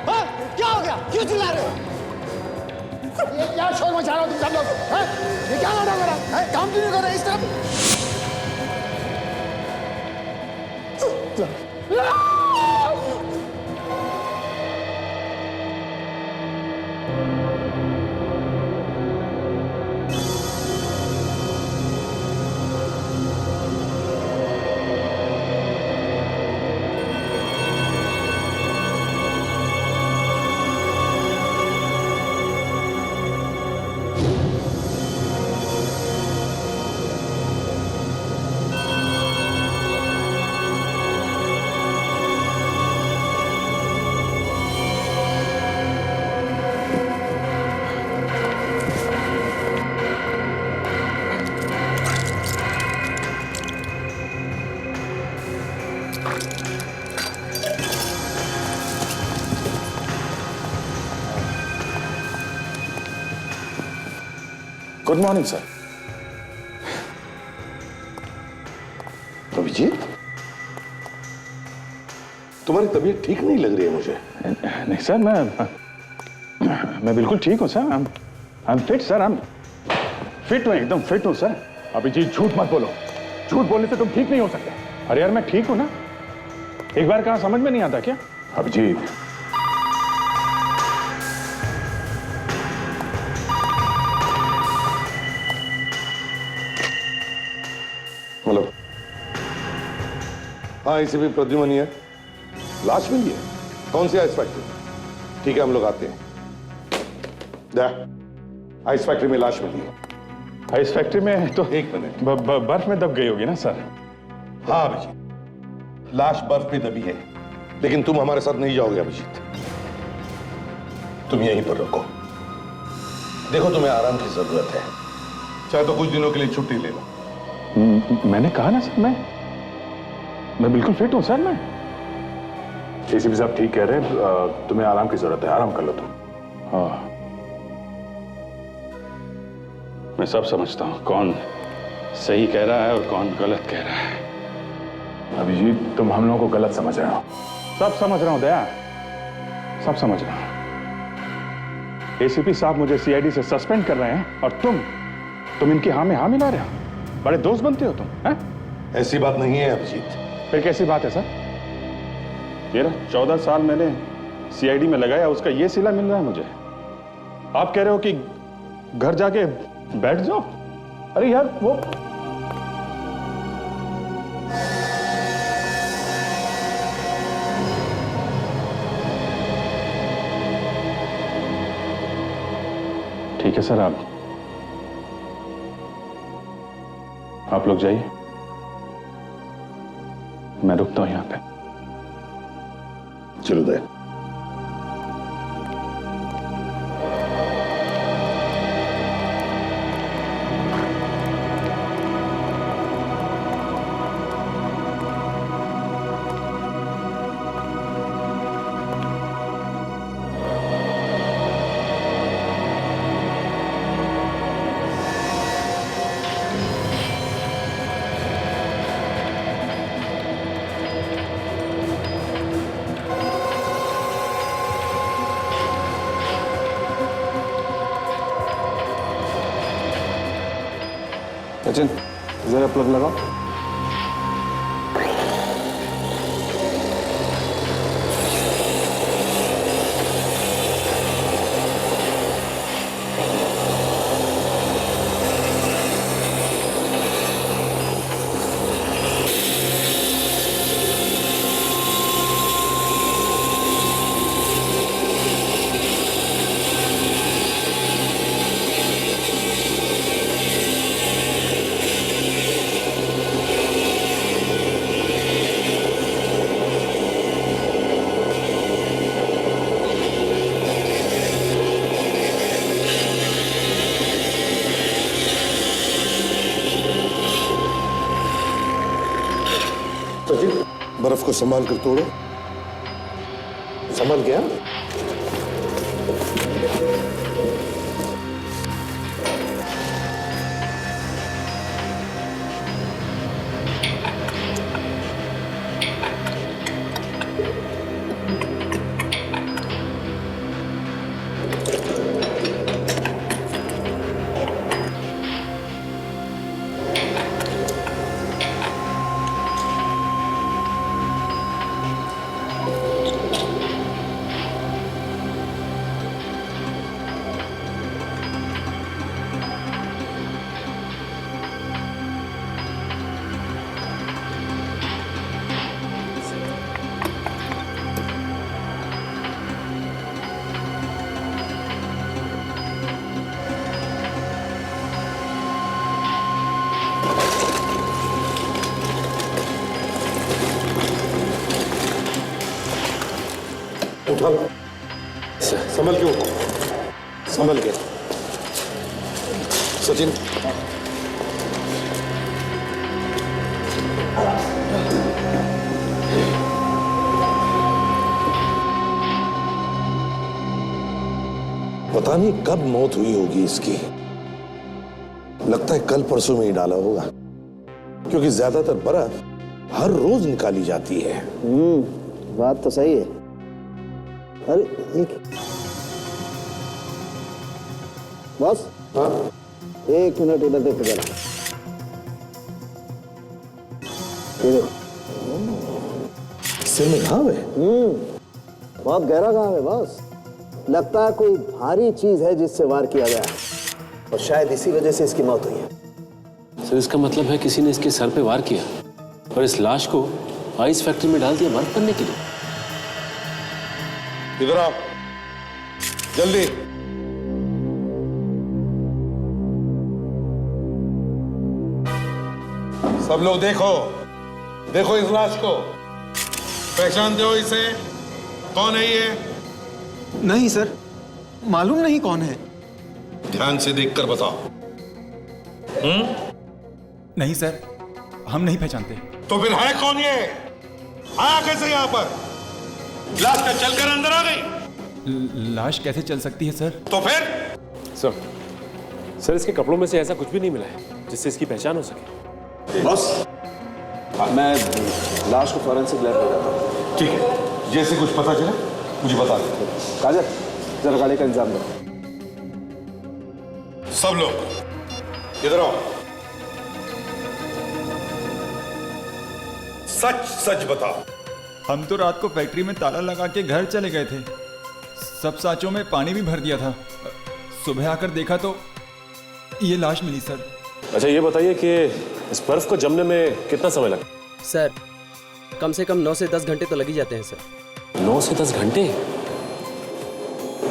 [SPEAKER 4] हाँ? क्या हो गया? क्यों चिल्ला रहे हो? ये क्या शोर मचा रहे हो तुम सब लोग? हैं? ये क्या नाटक हो रहा है? हैं? काम क्यों नहीं कर रहे इस तरफ?
[SPEAKER 9] Good morning sir. अभिजीत, तुम्हारी तबीयत ठीक नहीं लग रही है मुझे।
[SPEAKER 13] नहीं सर, मैं बिल्कुल ठीक हूँ sir. I am fit sir. Fit हूँ, एकदम फिट हूँ सर। अभिजीत झूठ मत बोलो। झूठ बोलने से तुम ठीक नहीं हो सकते। अरे यार मैं ठीक हूँ ना। एक बार कहा समझ में नहीं आता क्या? अभिजीत,
[SPEAKER 9] हेलो। हाँ, इसी भी प्रद्युमन है। लाश मिली है? कौन सी आइस फैक्ट्री? ठीक है, हम लोग आते हैं। आइस फैक्ट्री में लाश मिली है।
[SPEAKER 13] आइस फैक्ट्री में तो
[SPEAKER 9] एक मिनट,
[SPEAKER 13] बर्फ में दब गई होगी ना सर?
[SPEAKER 9] हाँ अभिजीत, लाश बर्फ में दबी है, लेकिन तुम हमारे साथ नहीं जाओगे अभिजीत। तुम यहीं पर रुको। देखो, तुम्हें आराम की जरूरत है, चाहे तो कुछ दिनों के लिए छुट्टी ले लो।
[SPEAKER 13] मैंने कहा ना सर, मैं बिल्कुल फिट हूं सर। मैं एसीपी साहब ठीक कह रहे हैं, तुम्हें आराम की जरूरत है। आराम कर लो तुम। हाँ, मैं सब समझता हूं कौन सही कह रहा है और कौन गलत कह रहा है। अभिजीत, तुम हम लोगों को गलत समझ रहे हो। सब समझ रहा हूं दया, सब समझ रहा हूं। एसीपी साहब मुझे सीआईडी से सस्पेंड कर रहे हैं और तुम इनकी हाँ में हाँ मिला रहे हो। बड़े दोस्त बनते हो तुम, हैं?
[SPEAKER 9] ऐसी बात नहीं है अभिजीत।
[SPEAKER 13] फिर कैसी बात है सर? ये ना 14 साल मैंने सीआईडी में लगाया, उसका ये सिला मिल रहा है मुझे। आप कह रहे हो कि घर जाके बैठ जाओ। अरे यार, वो ठीक है सर, आप लोग जाइए, मैं रुकता हूं यहां पे।
[SPEAKER 9] चलो दे।
[SPEAKER 8] सचिन, जरा प्लग लगाओ।
[SPEAKER 9] बर्फ को संभाल कर तोड़ो। संभल गया? उठा लो। संभल के उठो। संभल के। सचिन, पता नहीं कब मौत हुई होगी इसकी। लगता है कल परसों में ही डाला होगा, क्योंकि ज्यादातर बर्फ हर रोज निकाली जाती है।
[SPEAKER 8] बात तो सही है। अरे एक बस, हाँ 1 मिनट इधर देखो जरा।
[SPEAKER 9] सिर में घाव है?
[SPEAKER 8] बहुत गहरा घाव है बस। लगता है कोई भारी चीज है जिससे वार किया गया, और शायद इसी वजह से इसकी मौत हुई है।
[SPEAKER 15] सर इसका मतलब है किसी ने इसके सर पे वार किया और इस लाश को आइस फैक्ट्री में डाल दिया बर्फ बनने के लिए।
[SPEAKER 9] इधर आओ जल्दी। सब लोग देखो, देखो इस लाश को। पहचानते हो इसे? कौन है ये?
[SPEAKER 21] नहीं सर, मालूम नहीं कौन है।
[SPEAKER 9] ध्यान से देखकर बताओ।
[SPEAKER 21] नहीं सर, हम नहीं पहचानते।
[SPEAKER 9] तो फिर है कौन ये? आया कैसे यहाँ पर? लाश का चलकर अंदर आ गई?
[SPEAKER 21] लाश कैसे चल सकती है सर?
[SPEAKER 9] तो फिर?
[SPEAKER 15] सर इसके कपड़ों में से ऐसा कुछ भी नहीं मिला है जिससे इसकी पहचान हो सके।
[SPEAKER 21] बॉस, मैं लाश को फॉरेंसिक लैब ले जाता हूँ।
[SPEAKER 9] ठीक है, जैसे कुछ पता चला मुझे बता दो।
[SPEAKER 8] काजल, जरा गाड़ी का इंतजाम करो।
[SPEAKER 9] सब लोग इधर आओ। सच सच बताओ।
[SPEAKER 21] हम तो रात को फैक्ट्री में ताला लगा के घर चले गए थे। सब साँचों में पानी भी भर दिया था। सुबह आकर देखा तो ये लाश मिली सर।
[SPEAKER 15] अच्छा ये बताइए कि इस बर्फ को जमने में कितना समय लगा?
[SPEAKER 10] सर कम से कम 9 से 10 घंटे तो लग ही जाते हैं सर।
[SPEAKER 15] 9 से 10 घंटे?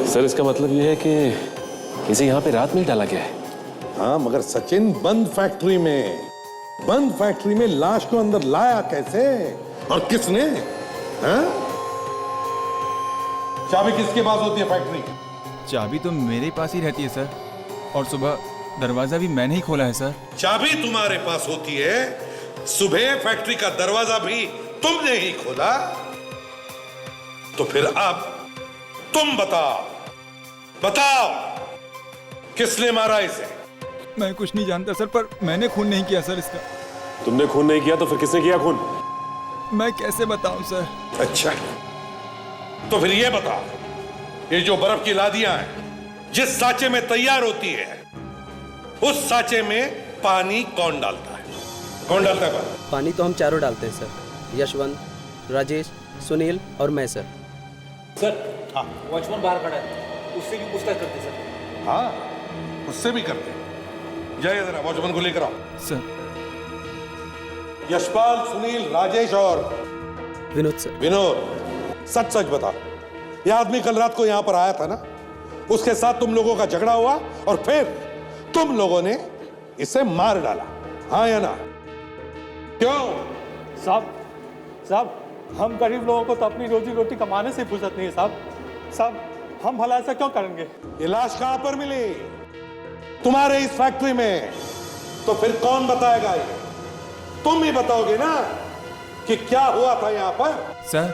[SPEAKER 15] सर इसका मतलब ये है कि इसे यहाँ पे रात में ही डाला गया है।
[SPEAKER 9] हाँ मगर सचिन, बंद फैक्ट्री में लाश को अंदर लाया कैसे और किसने? हाँ? चाबी किसके पास होती है फैक्ट्री की?
[SPEAKER 21] चाबी तो मेरे पास ही रहती है सर, और सुबह दरवाजा भी मैंने ही खोला है सर।
[SPEAKER 9] चाबी तुम्हारे पास होती है, सुबह फैक्ट्री का दरवाजा भी तुमने ही खोला, तो फिर अब तुम बताओ किसने मारा इसे?
[SPEAKER 21] मैं कुछ नहीं जानता सर, पर मैंने खून नहीं किया सर इसका।
[SPEAKER 15] तुमने खून नहीं किया तो फिर किसने किया खून?
[SPEAKER 21] मैं कैसे बताऊं सर?
[SPEAKER 9] अच्छा तो फिर ये बताओ, ये जो बर्फ की लादियां हैं जिस साँचे में तैयार होती है, उस साँचे में पानी कौन डालता है? कौन डालता है
[SPEAKER 10] पानी तो हम चारों डालते हैं सर, यशवंत, राजेश, सुनील और मैं सर।
[SPEAKER 17] हाँ वॉचमैन बाहर खड़ा है, उससे भी पूछताछ करते सर।
[SPEAKER 9] हाँ उससे भी करते। जाइए जरा वॉचमैन को लेकर आओ।
[SPEAKER 21] सर
[SPEAKER 9] यशपाल, सुनील, राजेश और
[SPEAKER 10] विनोद सर।
[SPEAKER 9] विनोद, सच सच बता, यह आदमी कल रात को यहां पर आया था ना? उसके साथ तुम लोगों का झगड़ा हुआ और फिर तुम लोगों ने इसे मार डाला, हाँ या ना? क्यों?
[SPEAKER 22] साहब हम गरीब लोगों को तो अपनी रोजी रोटी कमाने से फुर्सत नहीं है साहब। हम भला ऐसा क्यों करेंगे?
[SPEAKER 9] ये लाश कहां पर मिली? तुम्हारे इस फैक्ट्री में। तो फिर कौन बताएगा ये? तुम ही बताओगे ना कि क्या हुआ था यहाँ पर।
[SPEAKER 20] सर,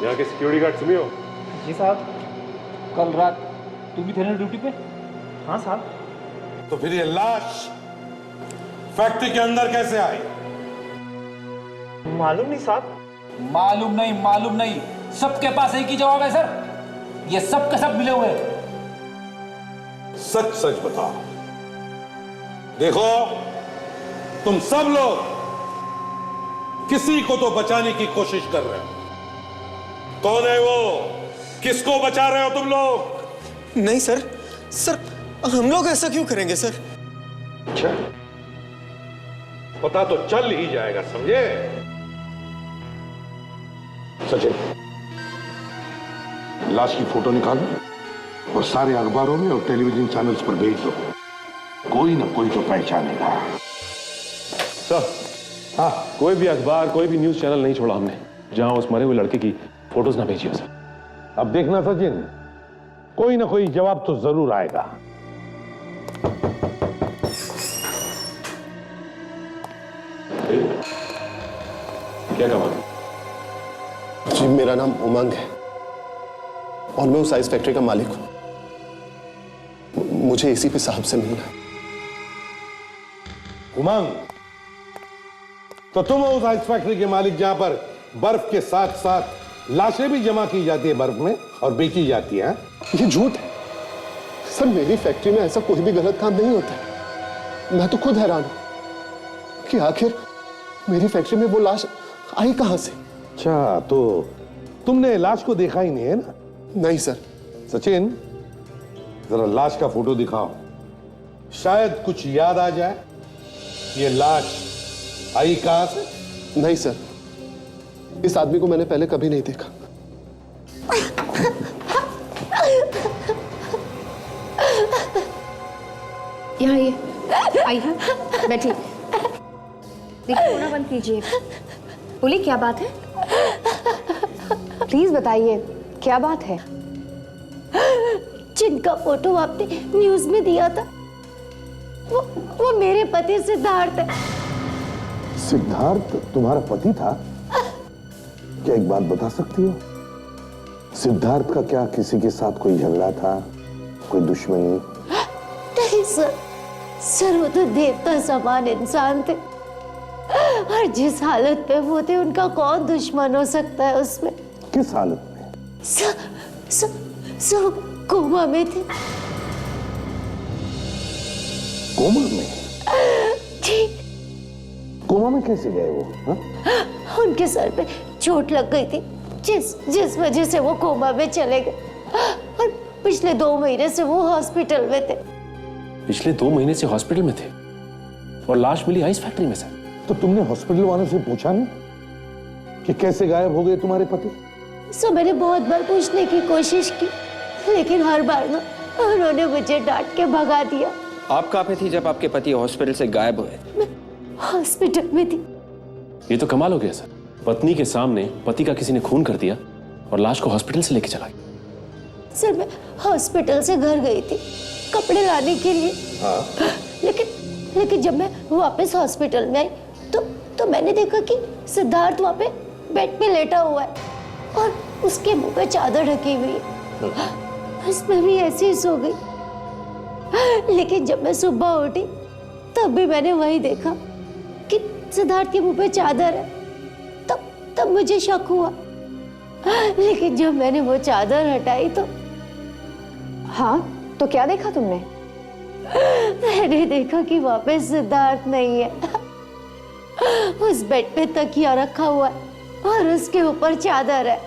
[SPEAKER 9] यहाँ के सिक्योरिटी गार्ड तुम ही हो?
[SPEAKER 10] जी साहब, कल रात तुम भी थे ना ड्यूटी पे? हाँ साहब।
[SPEAKER 9] तो फिर ये लाश फैक्ट्री के अंदर कैसे आई?
[SPEAKER 10] मालूम नहीं साहब।
[SPEAKER 17] मालूम नहीं, सबके पास एक ही जवाब है सर, ये सब के सब मिले हुए हैं।
[SPEAKER 9] सच सच बताओ। देखो, तुम सब लोग किसी को तो बचाने की कोशिश कर रहे हो। कौन है वो? किसको बचा रहे हो तुम लोग?
[SPEAKER 14] नहीं सर, हम लोग ऐसा क्यों करेंगे सर?
[SPEAKER 9] अच्छा, पता तो चल ही जाएगा, समझे? सचिन, लाश की फोटो निकालो और सारे अखबारों में और टेलीविजन चैनल्स पर भेज दो। कोई ना कोई तो पहचानेगा।
[SPEAKER 15] सर, हाँ, कोई भी अखबार, कोई भी न्यूज चैनल नहीं छोड़ा हमने जहां उस मरे हुए लड़के की फोटोज ना भेजी हो सर।
[SPEAKER 9] अब देखना सचिन, कोई ना कोई जवाब तो जरूर आएगा।
[SPEAKER 15] क्या कहा?
[SPEAKER 16] जी, मेरा नाम उमंग है और मैं उस आइस फैक्ट्री का मालिक हूं। मुझे एसीपी साहब से मिलना है।
[SPEAKER 9] उमंग, तो तुम हो उस आइस फैक्ट्री के मालिक जहां पर बर्फ के साथ साथ लाशें भी जमा की जाती है बर्फ में और बेची जाती है?
[SPEAKER 16] ये झूठ है सर, मेरी फैक्ट्री में ऐसा कोई भी गलत काम नहीं होता। मैं तो खुद हैरान हूं कि आखिर मेरी फैक्ट्री में वो लाश आई कहां से।
[SPEAKER 9] अच्छा, तो तुमने लाश को देखा ही नहीं है ना?
[SPEAKER 16] नहीं सर।
[SPEAKER 9] सचिन, जरा लाश का फोटो दिखाओ, शायद कुछ याद आ जाए। ये लाश आई कहां से?
[SPEAKER 16] नहीं सर, इस आदमी को मैंने पहले कभी नहीं देखा।
[SPEAKER 12] यहाँ ये आइए, बैठिए। देखिए, रोना बंद कीजिए। बोलिए, क्या बात है? प्लीज बताइए, क्या बात है?
[SPEAKER 18] जिनका फोटो आपने न्यूज में दिया था, वो मेरे पति सिद्धार्थ है।
[SPEAKER 9] सिद्धार्थ तुम्हारा पति था? क्या एक बात बता सकती हो? सिद्धार्थ का क्या किसी के साथ कोई झगड़ा था, कोई दुश्मनी?
[SPEAKER 18] नहीं सर, वो तो देवता समान इंसान थे और जिस हालत में वो थे, उनका कौन दुश्मन हो सकता है उसमें?
[SPEAKER 9] किस हालत में?
[SPEAKER 18] कोमा में थे।
[SPEAKER 9] कोमा में?
[SPEAKER 18] जी।
[SPEAKER 9] कोमा में कैसे गए वो? हा?
[SPEAKER 18] उनके सर पे चोट लग गई थी, जिस वजह से वो कोमा में चले गए और पिछले 2 महीने से वो हॉस्पिटल में थे।
[SPEAKER 15] पिछले 2 महीने से हॉस्पिटल में थे और लाश मिली आइस फैक्ट्री में सर।
[SPEAKER 9] तो तुमने हॉस्पिटल वालों से पूछा नहीं कि कैसे गायब हो गए तुम्हारे पति?
[SPEAKER 18] सो मैंने बहुत बार पूछने की कोशिश की, लेकिन हर बार ना उन्होंने मुझे डांट के भगा दिया।
[SPEAKER 10] आप कहाँ पे थी जब आपके पति हॉस्पिटल से गायब हुए?
[SPEAKER 18] मैं हॉस्पिटल में थी।
[SPEAKER 15] ये तो कमाल हो गया सर, पत्नी के सामने पति का किसी ने खून कर दिया और लाश को हॉस्पिटल से लेके चला गया।
[SPEAKER 18] सर, मैं हॉस्पिटल से घर गई थी कपड़े लाने के लिए।
[SPEAKER 9] हाँ।
[SPEAKER 18] लेकिन जब मैं वापस हॉस्पिटल में आई तो मैंने देखा कि सिद्धार्थ वहां पे बेड पे लेटा हुआ है और उसके मुंह पे चादर ढकी हुई है। बस मैं भी ऐसे ही सो गई। लेकिन जब मैं सुबह उठी तब भी मैंने वही देखा कि सिद्धार्थ के मुंह पे चादर है। तब मुझे शक हुआ, लेकिन जब मैंने वो चादर हटाई तो
[SPEAKER 12] हाँ, तो क्या देखा तुमने?
[SPEAKER 18] मैंने देखा कि वहां पे सिद्धार्थ नहीं है। उस बेड पे तकिया रखा हुआ है और उसके ऊपर चादर है।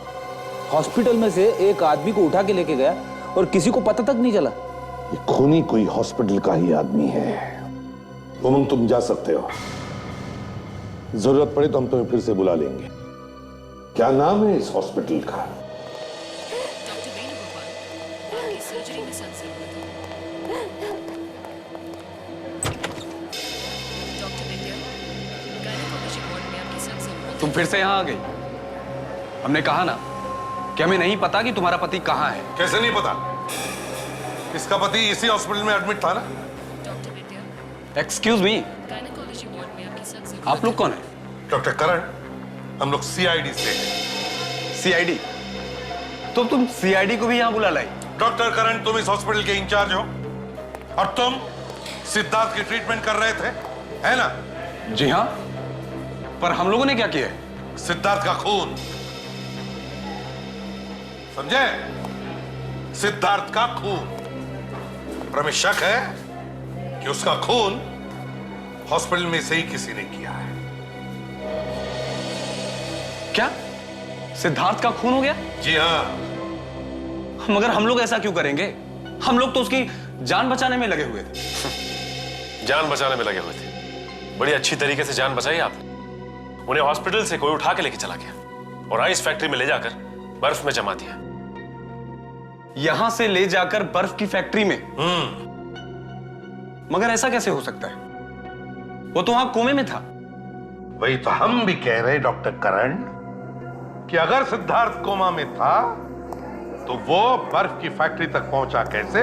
[SPEAKER 17] हॉस्पिटल में से एक आदमी को उठा के लेके गया और किसी को पता तक नहीं चला।
[SPEAKER 9] ये खूनी कोई हॉस्पिटल का ही आदमी है। उमंग, तुम जा सकते हो, जरूरत पड़े तो हम तुम्हें फिर से बुला लेंगे। क्या नाम है इस हॉस्पिटल का?
[SPEAKER 7] तुम फिर से यहाँ आ गई? हमने कहा ना कि हमें नहीं पता कि तुम्हारा पति कहाँ है।
[SPEAKER 9] कैसे नहीं पता? इसका पति इसी हॉस्पिटल में एडमिट था ना?
[SPEAKER 20] एक्सक्यूज मी, आप लोग कौन है?
[SPEAKER 9] डॉक्टर करण, हम लोग सीआईडी से हैं।
[SPEAKER 20] सीआईडी? तो तुम सीआईडी को भी यहाँ बुला लाई?
[SPEAKER 9] डॉक्टर करण, तुम इस हॉस्पिटल के इंचार्ज हो और तुम सिद्धार्थ की ट्रीटमेंट कर रहे थे, है ना?
[SPEAKER 20] जी हाँ, पर हम लोगों ने क्या किया है?
[SPEAKER 9] सिद्धार्थ का खून, समझे? सिद्धार्थ का खून। पर हमें शक है कि उसका खून हॉस्पिटल में से ही किसी ने किया है।
[SPEAKER 20] क्या सिद्धार्थ का खून हो गया?
[SPEAKER 9] जी हाँ।
[SPEAKER 20] मगर हम लोग ऐसा क्यों करेंगे? हम लोग तो उसकी जान बचाने में लगे हुए थे।
[SPEAKER 15] जान बचाने में लगे हुए थे? बड़ी अच्छी तरीके से जान बचाई आपने। उन्हें हॉस्पिटल से कोई उठा के लेके चला गया और आइस फैक्ट्री में ले जाकर बर्फ में जमा दिया।
[SPEAKER 20] यहां से ले जाकर बर्फ की फैक्ट्री में? मगर ऐसा कैसे हो सकता है? वो तो वहां कोमे में था।
[SPEAKER 9] वही तो हम भी कह रहे डॉक्टर करण कि अगर सिद्धार्थ कोमा में था तो वो बर्फ की फैक्ट्री तक पहुंचा कैसे?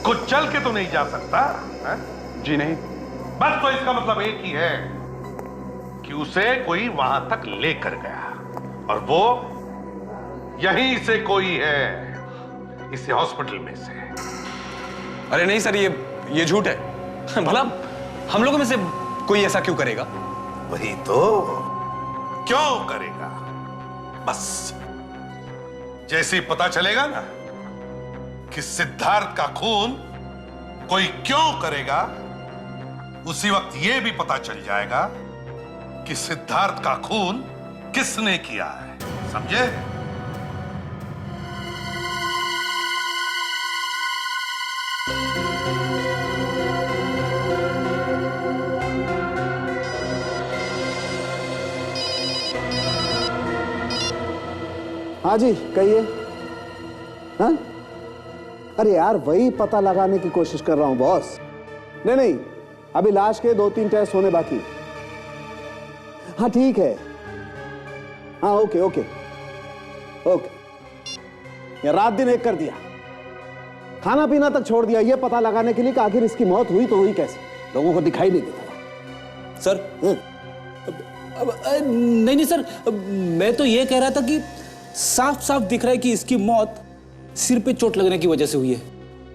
[SPEAKER 9] कुछ चल के तो नहीं जा सकता है?
[SPEAKER 20] जी नहीं।
[SPEAKER 9] बस तो इसका मतलब एक ही है कि उसे कोई वहां तक लेकर गया और वो यहीं से कोई है, इसी हॉस्पिटल में से।
[SPEAKER 20] अरे नहीं सर, ये झूठ है। भला हम लोगों में से कोई ऐसा क्यों करेगा?
[SPEAKER 9] वही तो, क्यों करेगा? बस जैसे ही पता चलेगा ना कि सिद्धार्थ का खून कोई क्यों करेगा, उसी वक्त यह भी पता चल जाएगा कि सिद्धार्थ का खून किसने किया है। समझे?
[SPEAKER 8] हाँ जी कहिए। हाँ, अरे यार वही पता लगाने की कोशिश कर रहा हूं बॉस। नहीं, अभी लाश के 2-3 टेस्ट होने बाकी। हाँ ठीक है। हाँ ओके। ये रात दिन एक कर दिया, खाना पीना तक छोड़ दिया, ये पता लगाने के लिए कि आखिर इसकी मौत हुई तो हुई कैसे, लोगों को दिखाई नहीं देता।
[SPEAKER 17] सर नहीं सर, मैं तो ये कह रहा था कि साफ साफ दिख रहा है कि इसकी मौत सिर पे चोट लगने की वजह से हुई है।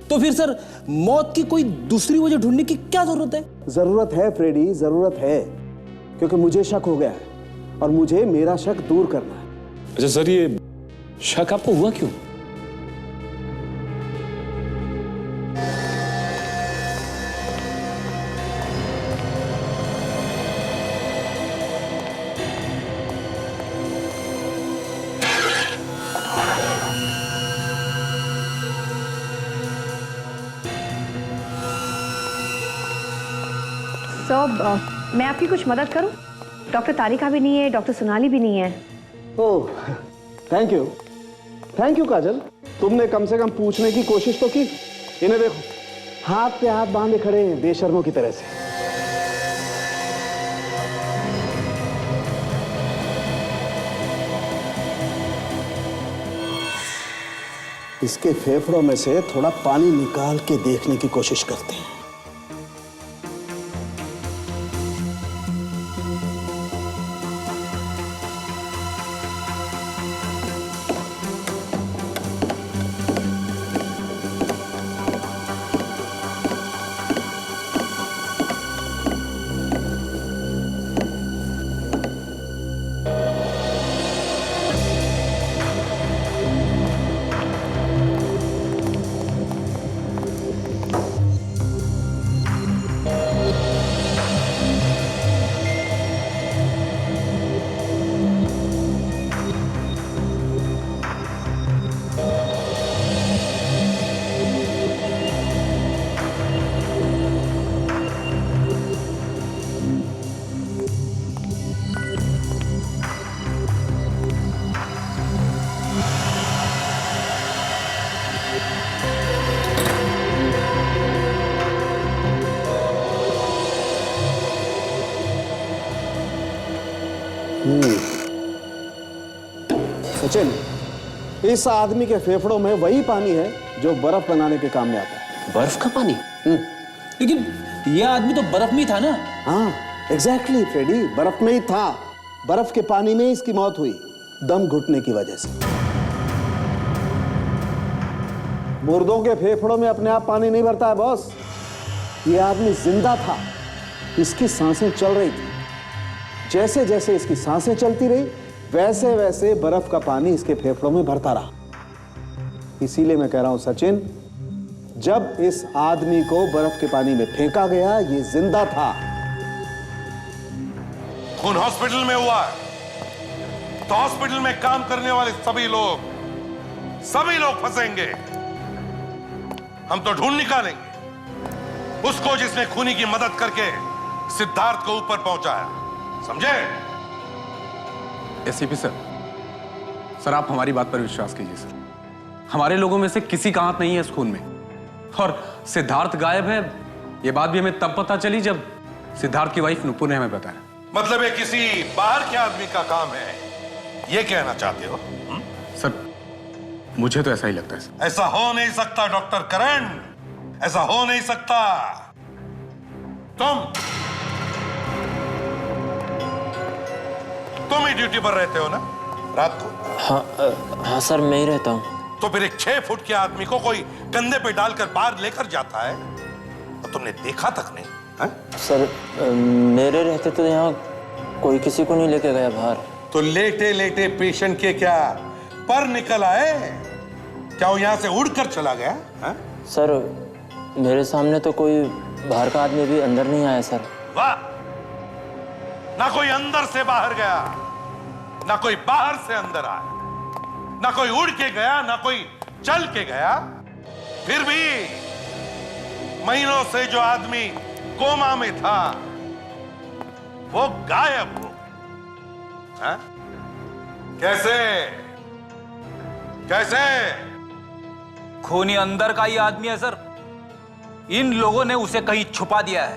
[SPEAKER 17] तो फिर सर मौत की कोई दूसरी वजह ढूंढने की क्या जरूरत है?
[SPEAKER 8] जरूरत है फ्रेडी, जरूरत है, क्योंकि मुझे शक हो गया है और मुझे मेरा शक दूर करना है।
[SPEAKER 15] अच्छा सर, ये शक आपको हुआ क्यों?
[SPEAKER 12] मैं आपकी कुछ मदद करूं? डॉक्टर तारिका भी नहीं है, डॉक्टर सोनाली भी नहीं है।
[SPEAKER 8] ओह थैंक यू काजल, तुमने कम से कम पूछने की कोशिश तो की। इन्हें देखो, हाथ पे हाथ बांधे खड़े हैं बेशर्मों की तरह से। इसके फेफड़ों में से थोड़ा पानी निकाल के देखने की कोशिश करते हैं। सचिन, इस आदमी के फेफड़ों में वही पानी है जो बर्फ बनाने के काम में आता है।
[SPEAKER 17] बर्फ का पानी? लेकिन
[SPEAKER 21] ये आदमी तो बर्फ में था ना?
[SPEAKER 8] हाँ एग्जैक्टली फ्रेडी, बर्फ में ही था। बर्फ के पानी में इसकी मौत हुई, दम घुटने की वजह से। मुर्दों के फेफड़ों में अपने आप पानी नहीं भरता है बॉस। ये आदमी जिंदा था, इसकी सांसें चल रही थी। जैसे जैसे इसकी सांसें चलती रही वैसे वैसे बर्फ का पानी इसके फेफड़ों में भरता रहा। इसीलिए मैं कह रहा हूं सचिन, जब इस आदमी को बर्फ के पानी में फेंका गया ये जिंदा था।
[SPEAKER 9] खून हॉस्पिटल में हुआ है तो हॉस्पिटल में काम करने वाले सभी लोग फंसेंगे। हम तो ढूंढ निकालेंगे उसको जिसने खूनी की मदद करके सिद्धार्थ को ऊपर पहुंचाया, समझे?
[SPEAKER 2] एसीपी सर, आप हमारी बात पर विश्वास कीजिए सर। हमारे लोगों में से किसी का हाथ नहीं है इस खून में। और सिद्धार्थ गायब है ये बात भी हमें तब पता चली जब सिद्धार्थ की वाइफ नुपुर ने हमें बताया।
[SPEAKER 9] मतलब ये किसी बाहर के आदमी का काम है, ये कहना चाहते हो?
[SPEAKER 2] सर मुझे तो ऐसा ही लगता है।
[SPEAKER 9] ऐसा हो नहीं सकता डॉक्टर करण, ऐसा हो नहीं सकता। तुम ही ड्यूटी पर रहते हो ना रात को?
[SPEAKER 3] हाँ सर, मैं ही रहता हूँ।
[SPEAKER 9] तो फिर एक 6 फुट के आदमी को कोई कंधे पे डालकर बाहर लेकर जाता है तो तुमने देखा तक नहीं है?
[SPEAKER 3] सर मेरे रहते तो यहाँ कोई किसी को नहीं लेके गया बाहर।
[SPEAKER 9] तो लेटे लेटे पेशेंट के क्या पर निकल आए? क्या वो यहाँ से उड़कर चला गया है?
[SPEAKER 3] सर मेरे सामने तो कोई बाहर का आदमी भी अंदर नहीं आया सर।
[SPEAKER 9] वाह, ना कोई अंदर से बाहर गया, ना कोई बाहर से अंदर आया, ना कोई उड़ के गया, ना कोई चल के गया। फिर भी महीनों से जो आदमी कोमा में था वो गायब हो। है? कैसे कैसे?
[SPEAKER 17] खूनी अंदर का ही आदमी है सर। इन लोगों ने उसे कहीं छुपा दिया है।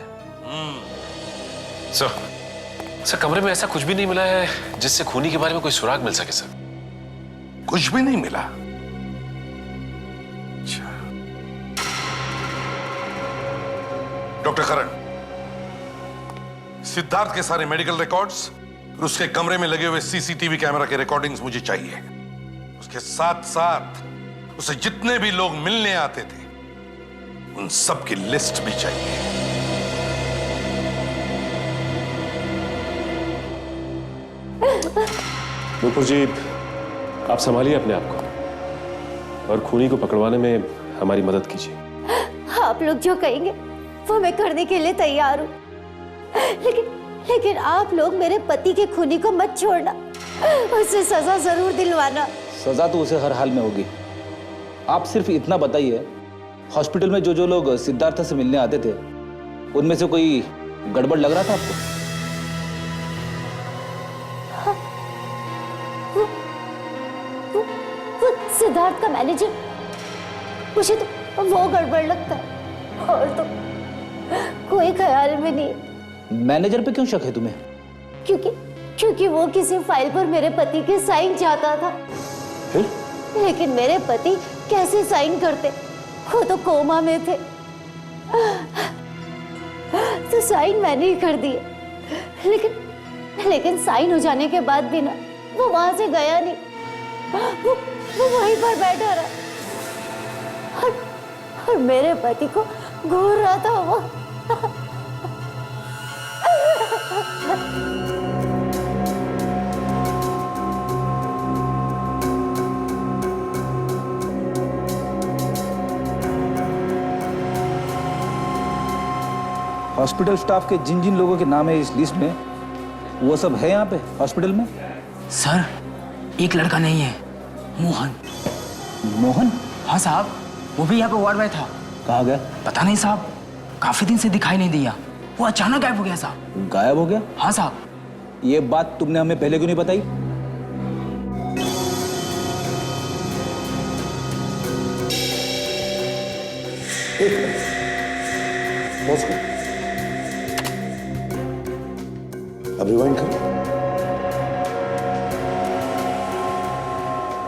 [SPEAKER 15] सर कमरे में ऐसा कुछ भी नहीं मिला है जिससे खूनी के बारे में कोई सुराग मिल सके सर।
[SPEAKER 9] कुछ भी नहीं मिला? डॉक्टर करण, सिद्धार्थ के सारे मेडिकल रिकॉर्ड्स और उसके कमरे में लगे हुए सीसीटीवी कैमरा के रिकॉर्डिंग्स मुझे चाहिए। उसके साथ साथ उसे जितने भी लोग मिलने आते थे उन सब की लिस्ट भी चाहिए।
[SPEAKER 15] नुपुर जी, आप संभालिए अपने आप को और खूनी को पकड़वाने में हमारी मदद कीजिए।
[SPEAKER 18] आप लोग जो कहेंगे वो मैं करने के लिए तैयार हूँ, लेकिन आप लोग मेरे पति के खूनी को मत छोड़ना, उसे सजा जरूर दिलवाना।
[SPEAKER 17] सजा तो उसे हर हाल में होगी। आप सिर्फ इतना बताइए, हॉस्पिटल में जो लोग सिद्धार्थ से मिलने आते थे उनमें से कोई गड़बड़ लग रहा था आपको?
[SPEAKER 18] वो सिद्धार्थ का मैनेजर, मुझे तो वो गड़बड़ लगता है और तो कोई ख्याल में नहीं।
[SPEAKER 17] मैनेजर पे क्यों शक है तुम्हें?
[SPEAKER 18] क्योंकि वो किसी फाइल पर मेरे पति के साइन चाहता था। लेकिन मेरे पति कैसे साइन करते, वो तो कोमा में थे। तो साइन मैंने ही कर दिए, लेकिन साइन हो जाने के बाद भी ना वो वहां से गया नहीं, वो वहीं पर बैठा रहा और मेरे पति को घूर रहा था वो।
[SPEAKER 17] हॉस्पिटल स्टाफ के जिन जिन लोगों के नाम है इस लिस्ट में, वो सब है यहाँ पे हॉस्पिटल में?
[SPEAKER 23] सर एक लड़का नहीं है, मोहन।
[SPEAKER 17] मोहन?
[SPEAKER 23] हाँ साहब, वो भी यहाँ पे वार्ड में था।
[SPEAKER 17] कहाँ गया?
[SPEAKER 23] पता नहीं साहब, काफी दिन से दिखाई नहीं दिया, वो अचानक गायब हो गया साहब।
[SPEAKER 17] गायब हो गया?
[SPEAKER 23] हाँ साहब।
[SPEAKER 17] ये बात तुमने हमें पहले क्यों नहीं बताई?
[SPEAKER 9] अब रिवाइंड करो।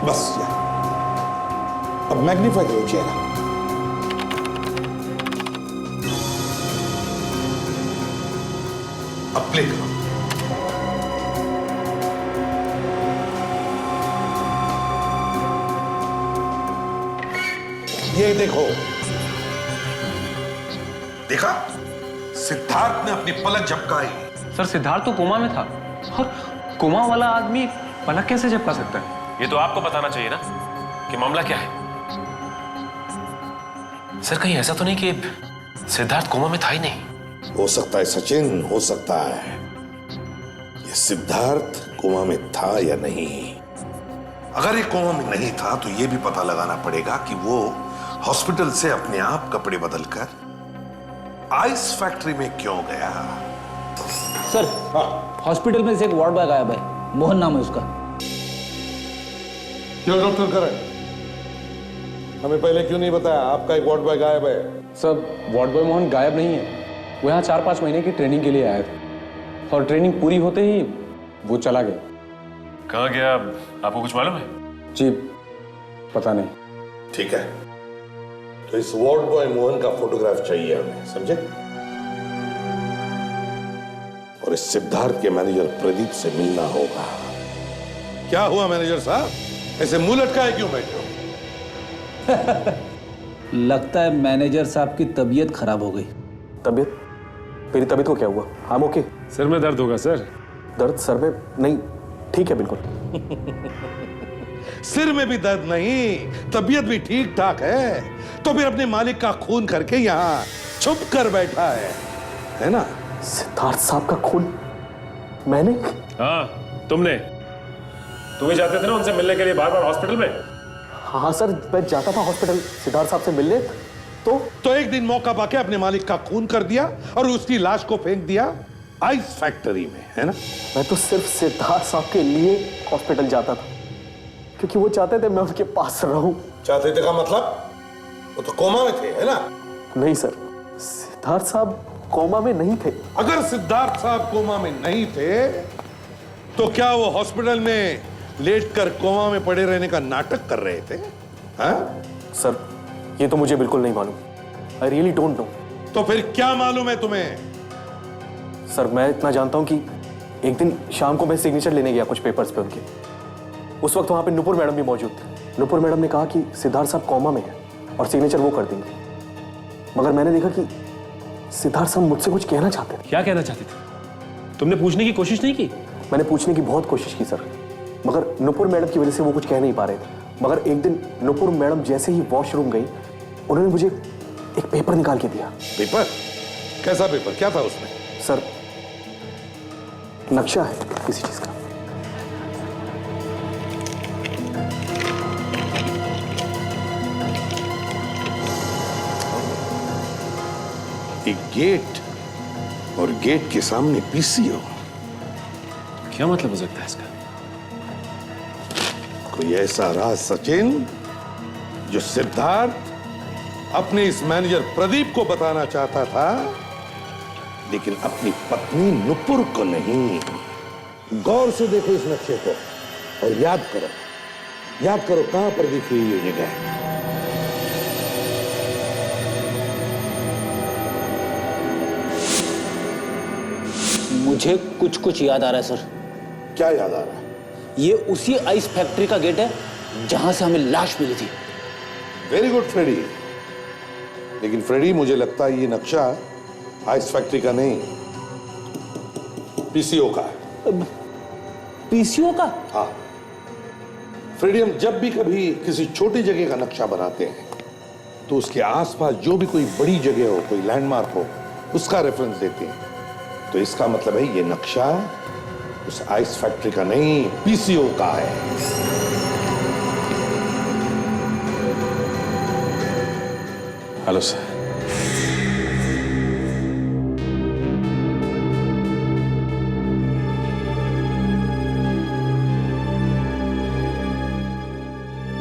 [SPEAKER 9] बस यार, अब मैग्नीफाई करो चेहरा। प्ले करो। ये देखो, देखा, सिद्धार्थ ने अपनी पलक झपकाई।
[SPEAKER 2] सर सिद्धार्थ तो कोमा में था, और कोमा वाला आदमी पलक कैसे झपका सकता है?
[SPEAKER 15] ये तो आपको बताना चाहिए ना कि मामला क्या है। सर कहीं ऐसा तो नहीं कि सिद्धार्थ कोमा में था ही नहीं?
[SPEAKER 9] हो सकता है सचिन, हो सकता है। ये सिद्धार्थ कोमा में था या नहीं। अगर ये कोमा में नहीं था तो ये भी पता लगाना पड़ेगा कि वो हॉस्पिटल से अपने आप कपड़े बदलकर आइस फैक्ट्री में क्यों गया।
[SPEAKER 17] सर हॉस्पिटल में से एक वार्ड बॉय गायब है, मोहन नाम है उसका।
[SPEAKER 9] क्यों डॉक्टर करण, हमें पहले क्यों नहीं बताया आपका एक वार्ड बॉय गायब है?
[SPEAKER 2] सर वार्ड बॉय मोहन गायब नहीं है, वो यहाँ 4-5 महीने की ट्रेनिंग के लिए आया था, और ट्रेनिंग पूरी होते ही वो चला गया।
[SPEAKER 15] कहाँ गया आपको कुछ मालूम है?
[SPEAKER 2] जी पता नहीं।
[SPEAKER 9] ठीक है, तो इस वार्ड बॉय मोहन का फोटोग्राफ चाहिए हमें, समझे? और इस सिद्धार्थ के मैनेजर प्रदीप से मिलना होगा। क्या हुआ मैनेजर साहब, ऐसे मुंह लटकाए क्यों बैठे हो?
[SPEAKER 17] लगता है मैनेजर साहब की तबीयत खराब हो गई।
[SPEAKER 1] तबीयत? मेरी तबीयत को क्या हुआ? हम ओके।
[SPEAKER 15] सर में दर्द होगा सर।
[SPEAKER 1] दर्द सर में नहीं, ठीक है बिल्कुल।
[SPEAKER 9] सिर में भी दर्द नहीं, तबीयत भी ठीक ठाक है, तो फिर अपने मालिक का खून करके यहाँ छुप कर बैठा है ना?
[SPEAKER 1] सिद्धार्थ साहब का खून मैंने?
[SPEAKER 15] हाँ तुमने, तुम ही जाते थे ना उनसे मिलने के लिए बार बार हॉस्पिटल में?
[SPEAKER 1] हाँ सर, मैं जाता था हॉस्पिटल सिद्धार्थ साहब से मिलने, तो
[SPEAKER 9] एक दिन मौका पाके अपने मालिक का खून कर दिया और उसकी लाश को फेंक दिया आइस फैक्ट्री में, है ना?
[SPEAKER 1] मैं तो सिर्फ सिद्धार्थ साहब के लिए हॉस्पिटल जाता था, क्योंकि वो चाहते थे मैं उनके पास रहूं।
[SPEAKER 9] चाहते थे का मतलब? वो तो कोमा में थे, है ना?
[SPEAKER 1] नहीं सर, सिद्धार्थ साहब कोमा में नहीं थे।
[SPEAKER 9] अगर सिद्धार्थ साहब कोमा में नहीं थे तो क्या वो हॉस्पिटल में लेटकर कोमा में पड़े रहने का नाटक कर रहे थे? हाँ?
[SPEAKER 1] सर ये तो मुझे बिल्कुल नहीं मालूम, आई रियली डोंट नो।
[SPEAKER 9] तो फिर क्या मालूम है तुम्हें?
[SPEAKER 1] सर मैं इतना जानता हूं कि एक दिन शाम को मैं सिग्नेचर लेने गया कुछ पेपर्स पे उनके, उस वक्त वहां पे नुपुर मैडम भी मौजूद थे। नुपुर मैडम ने कहा कि सिद्धार्थ साहब कोमा में है और सिग्नेचर वो कर देंगे, मगर मैंने देखा कि सिद्धार्थ साहब मुझसे कुछ कहना चाहते थे।
[SPEAKER 15] क्या कहना चाहते थे? तुमने पूछने की कोशिश नहीं की?
[SPEAKER 1] मैंने पूछने की बहुत कोशिश की सर, मगर नुपुर मैडम की वजह से वो कुछ कह नहीं पा रहे थे। मगर एक दिन नुपुर मैडम जैसे ही वॉशरूम गई, उन्होंने मुझे एक पेपर निकाल के दिया।
[SPEAKER 9] पेपर? कैसा पेपर? क्या था उसमें?
[SPEAKER 1] सर नक्शा है किसी चीज का।
[SPEAKER 9] एक गेट, और गेट के सामने पीसीओ।
[SPEAKER 15] क्या मतलब हो सकता है इसका?
[SPEAKER 9] कोई ऐसा राज सचिन जो सिद्धार्थ अपने इस मैनेजर प्रदीप को बताना चाहता था, लेकिन अपनी पत्नी नुपुर को नहीं। गौर से देखो इस नक्शे को और याद करो कहां पर दिख रही है ये जगह।
[SPEAKER 17] मुझे कुछ कुछ याद आ रहा है सर।
[SPEAKER 9] क्या याद आ रहा है?
[SPEAKER 17] ये उसी आइस फैक्ट्री का गेट है जहां से हमें लाश मिली थी।
[SPEAKER 9] Very good Freddy. लेकिन फ्रेडी मुझे लगता है ये नक्शा आइस फैक्ट्री का नहीं, पीसीओ का है।
[SPEAKER 17] पीसीओ का?
[SPEAKER 9] हाँ फ्रेडी, हम जब भी कभी किसी छोटी जगह का नक्शा बनाते हैं तो उसके आसपास जो भी कोई बड़ी जगह हो, कोई लैंडमार्क हो, उसका रेफरेंस देते हैं। तो इसका मतलब है ये नक्शा उस आइस फैक्ट्री का नहीं, पीसीओ का है।
[SPEAKER 15] Hello sir.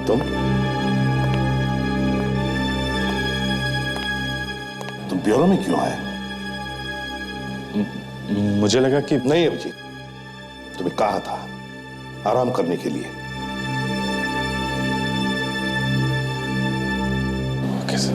[SPEAKER 9] तुम ब्यूरो में क्यों आए?
[SPEAKER 15] मुझे लगा कि
[SPEAKER 9] नहीं अभिजीत, तुम्हें कहा था आराम करने के लिए।
[SPEAKER 15] Okay sir.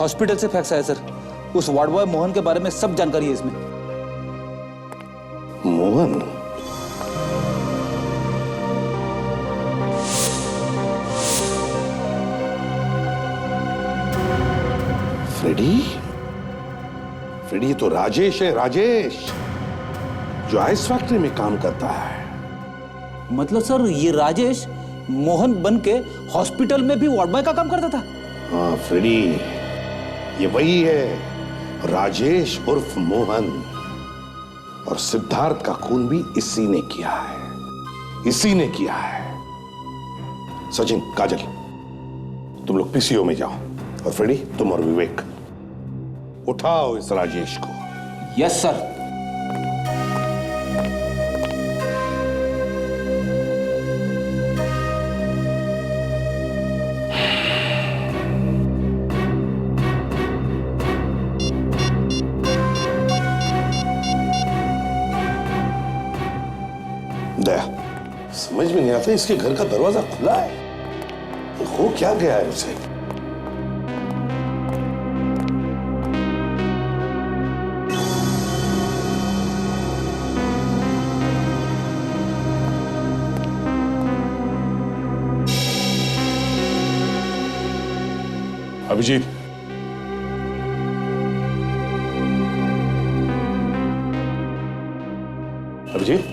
[SPEAKER 17] हॉस्पिटल से फैक्स आया सर। उस वार्ड बॉय मोहन के बारे में सब जानकारी है इसमें।
[SPEAKER 9] मोहन? फ्रेडी? फ्रेडी तो राजेश है, राजेश, जो आइस फैक्ट्री में काम करता है।
[SPEAKER 17] मतलब सर ये राजेश मोहन बन के हॉस्पिटल में भी वार्ड बॉय का काम करता था?
[SPEAKER 9] हाँ फ्रेडी, ये वही है, राजेश उर्फ मोहन। और सिद्धार्थ का खून भी इसी ने किया है, इसी ने किया है। सचिन, काजल, तुम लोग पीसीओ में जाओ, और फ्रेडी तुम और विवेक उठाओ इस राजेश को।
[SPEAKER 17] Yes sir.
[SPEAKER 9] दया, समझ में नहीं आता इसके घर का दरवाजा खुला है, हो क्या गया है उसे?
[SPEAKER 13] अभिजीत,
[SPEAKER 9] अभिजीत,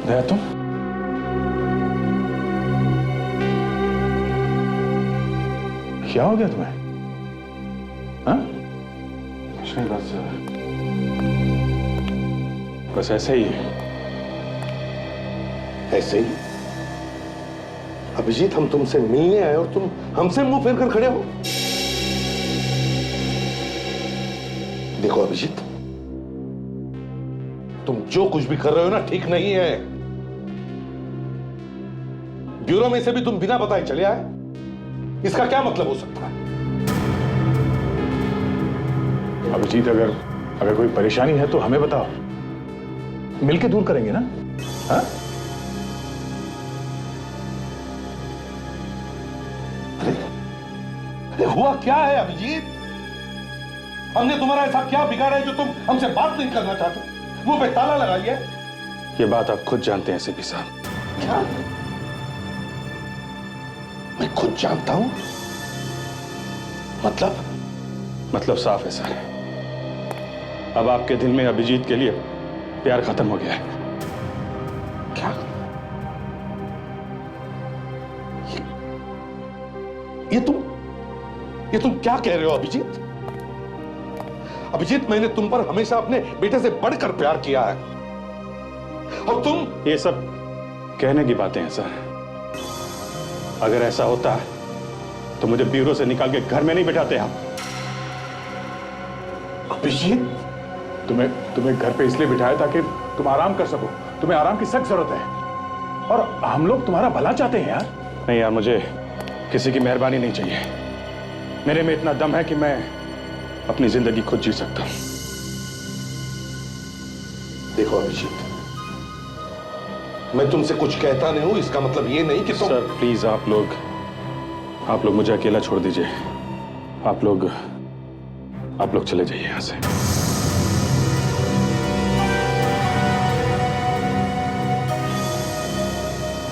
[SPEAKER 13] दया तुम? क्या हो गया तुम्हें? हाँ? कुछ नहीं, बस ऐसे ही है।
[SPEAKER 9] ऐसे ही? अभिजीत, हम तुमसे मिलने आए और तुम हमसे मुंह फेर कर खड़े हो। देखो अभिजीत, तुम जो कुछ भी कर रहे हो ना, ठीक नहीं है। ब्यूरो में से भी तुम बिना बताए चले आए, इसका क्या मतलब हो सकता है?
[SPEAKER 13] अभिजीत, अगर कोई परेशानी है तो हमें बताओ, मिलके दूर करेंगे ना? हाँ?
[SPEAKER 9] अरे हुआ क्या है अभिजीत? हमने तुम्हारा ऐसा क्या बिगाड़ा है जो तुम हमसे बात नहीं करना चाहते? मुंह पे ताला लगा लिया?
[SPEAKER 13] ये बात आप खुद जानते हैं सीपी साहब।
[SPEAKER 9] क्या? मैं खुद जानता हूं?
[SPEAKER 13] मतलब साफ है सर, अब आपके दिल में अभिजीत के लिए प्यार खत्म हो गया है।
[SPEAKER 9] क्या? ये तुम क्या कह रहे हो अभिजीत? अभिजीत, मैंने तुम पर हमेशा अपने बेटे से बढ़कर प्यार किया है, और तुम?
[SPEAKER 13] ये सब कहने की बातें हैं सर। अगर ऐसा होता तो मुझे ब्यूरो से निकाल के घर में नहीं बिठाते आप।
[SPEAKER 9] अभिजीत,
[SPEAKER 13] तुम्हें घर पे इसलिए बिठाया ताकि तुम आराम कर सको। तुम्हें आराम की सख्त जरूरत है, और हम लोग तुम्हारा भला चाहते हैं यार। नहीं यार, मुझे किसी की मेहरबानी नहीं चाहिए। मेरे में इतना दम है कि मैं अपनी जिंदगी खुद जी सकता हूं।
[SPEAKER 9] देखो अभिजीत, मैं तुमसे कुछ कहता नहीं हूं, इसका मतलब ये नहीं कि तुम...
[SPEAKER 13] सर प्लीज, आप लोग मुझे अकेला छोड़ दीजिए। आप लोग चले जाइए यहां से।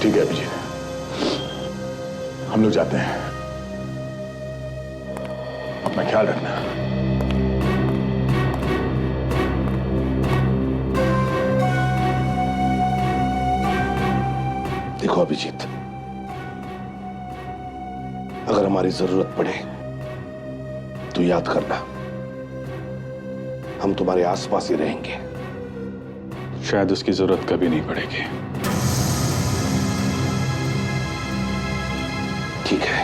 [SPEAKER 13] ठीक है अभिजीत, हम लोग जाते हैं। अपना ख्याल रखना।
[SPEAKER 9] देखो अभिजीत, अगर हमारी जरूरत पड़े तो याद करना, हम तुम्हारे आसपास ही रहेंगे।
[SPEAKER 13] शायद उसकी जरूरत कभी नहीं पड़ेगी।
[SPEAKER 9] ठीक है।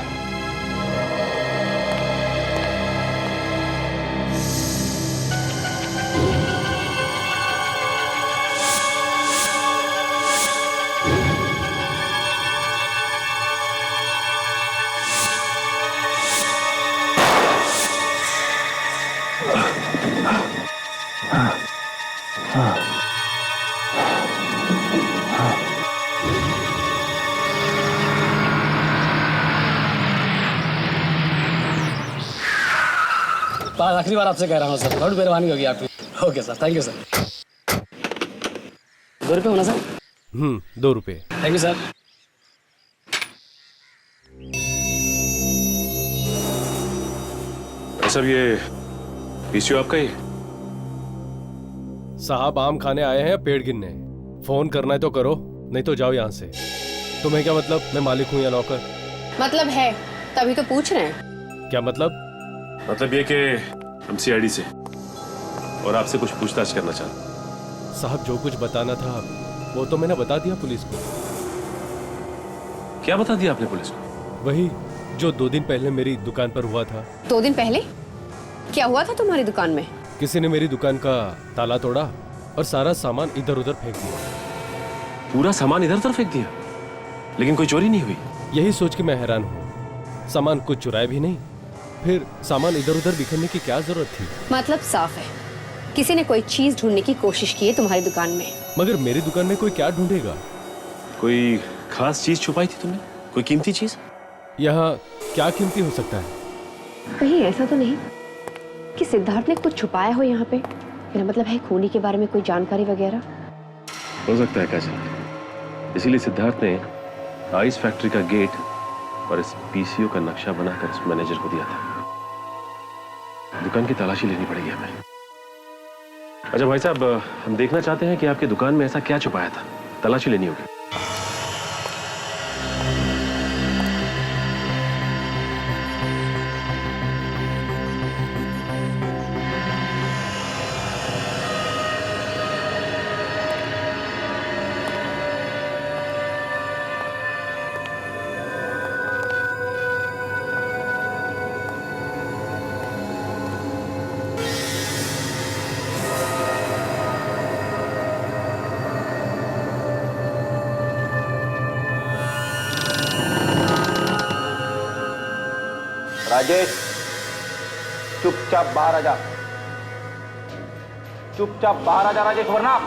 [SPEAKER 5] आखिरी बार आपसे कह रहा हूँ सर, बहुत मेहरबानी होगी आपकी। Okay sir, thank you sir. 2 रुपये होना सर?
[SPEAKER 15] 2 रुपये।
[SPEAKER 5] Thank you sir.
[SPEAKER 15] सर ये पीसीओ आपका ही? साहब आम खाने आए हैं या पेड़ गिनने? फोन करना है तो करो, नहीं तो जाओ यहाँ से। तुम्हें क्या मतलब, मैं मालिक हूँ या नौकर?
[SPEAKER 12] मतलब है, तभी तो पूछ रहे हैं।
[SPEAKER 15] क्या मतलब? मतलब ये कि हम सीआईडी से और आपसे कुछ पूछताछ करना चाहते। साहब जो कुछ बताना था वो तो मैंने बता दिया पुलिस को। क्या बता दिया आपने पुलिस को? वही जो 2 दिन पहले मेरी दुकान पर हुआ था।
[SPEAKER 12] 2 दिन पहले क्या हुआ था तुम्हारी दुकान में?
[SPEAKER 15] किसी ने मेरी दुकान का ताला तोड़ा और सारा सामान इधर उधर फेंक दिया। पूरा सामान इधर उधर फेंक दिया, लेकिन कोई चोरी नहीं हुई? यही सोच के मैं हैरान हूँ। सामान कुछ चुराया भी नहीं, फिर सामान इधर उधर बिखरने की क्या जरूरत थी?
[SPEAKER 12] मतलब साफ है, किसी ने कोई चीज ढूंढने की कोशिश की है तुम्हारी दुकान में।
[SPEAKER 15] मगर मेरी दुकान में कोई क्या ढूंढेगा? कोई खास चीज छुपाई थी तुमने? कोई कीमती चीज? यहाँ क्या कीमती हो सकता है?
[SPEAKER 12] कहीं ऐसा तो नहीं कि सिद्धार्थ ने कुछ छुपाया हो यहाँ पे? मेरा मतलब है खूनी के बारे में कोई जानकारी वगैरह?
[SPEAKER 15] हो सकता है काजल, इसीलिए सिद्धार्थ ने आइस फैक्ट्री का गेट और इस पीसीओ का नक्शा बनाकर इस मैनेजर को दिया था। दुकान की तलाशी लेनी पड़ेगी हमें। अच्छा भाई साहब, हम देखना चाहते हैं कि आपकी दुकान में ऐसा क्या छुपाया था, तलाशी लेनी होगी।
[SPEAKER 11] राजेश, चुपचाप बाहर आ जा। चुपचाप बाहर आ जा राजेश, वरना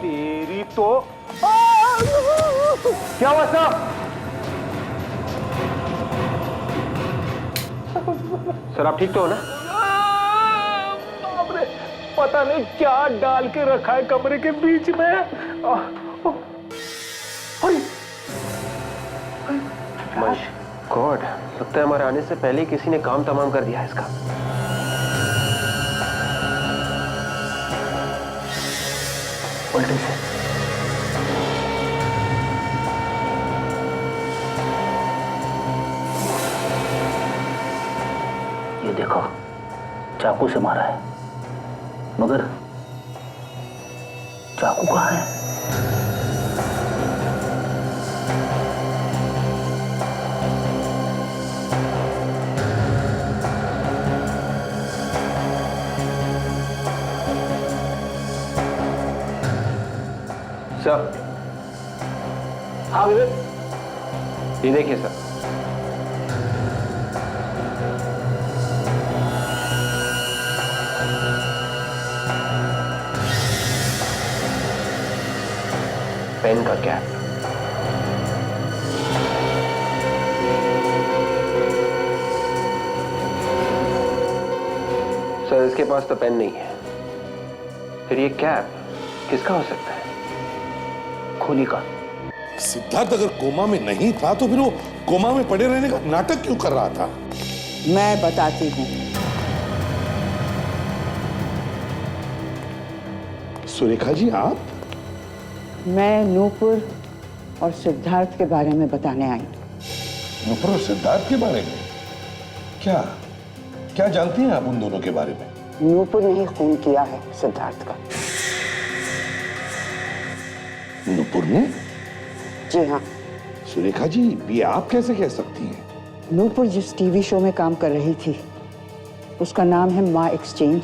[SPEAKER 11] तेरी तो। क्या हुआ सर? सर आप ठीक तो हो ना? बाप रे, पता नहीं क्या डाल के रखा है कमरे के बीच में। गॉड, लगता है हमारे आने से पहले ही किसी ने काम तमाम कर दिया है इसका। उल्टे से। ये देखो, चाकू से मारा है, मगर चाकू कहाँ है? सर, हाँ विवेक, ये देखिए सर। पेन का कैप। सर इसके पास तो पेन नहीं है, फिर ये कैप किसका हो सकता है? खूनी का।
[SPEAKER 9] सिद्धार्थ अगर कोमा में नहीं था तो फिर वो कोमा में पड़े रहने का नाटक क्यों कर रहा था?
[SPEAKER 19] मैं बताती हूँ।
[SPEAKER 9] सुरेखा जी आप?
[SPEAKER 19] मैं नूपुर और सिद्धार्थ के बारे में बताने आई।
[SPEAKER 9] नूपुर और सिद्धार्थ के बारे में? क्या क्या जानती हैं आप उन दोनों के बारे में?
[SPEAKER 19] नूपुर ने ही खून किया है सिद्धार्थ का।
[SPEAKER 9] नूपुर ने?
[SPEAKER 19] जी हाँ।
[SPEAKER 9] सुरेखा जी, ये आप कैसे कह सकती हैं?
[SPEAKER 19] नूपुर जिस टीवी शो में काम कर रही थी उसका नाम है माँ एक्सचेंज,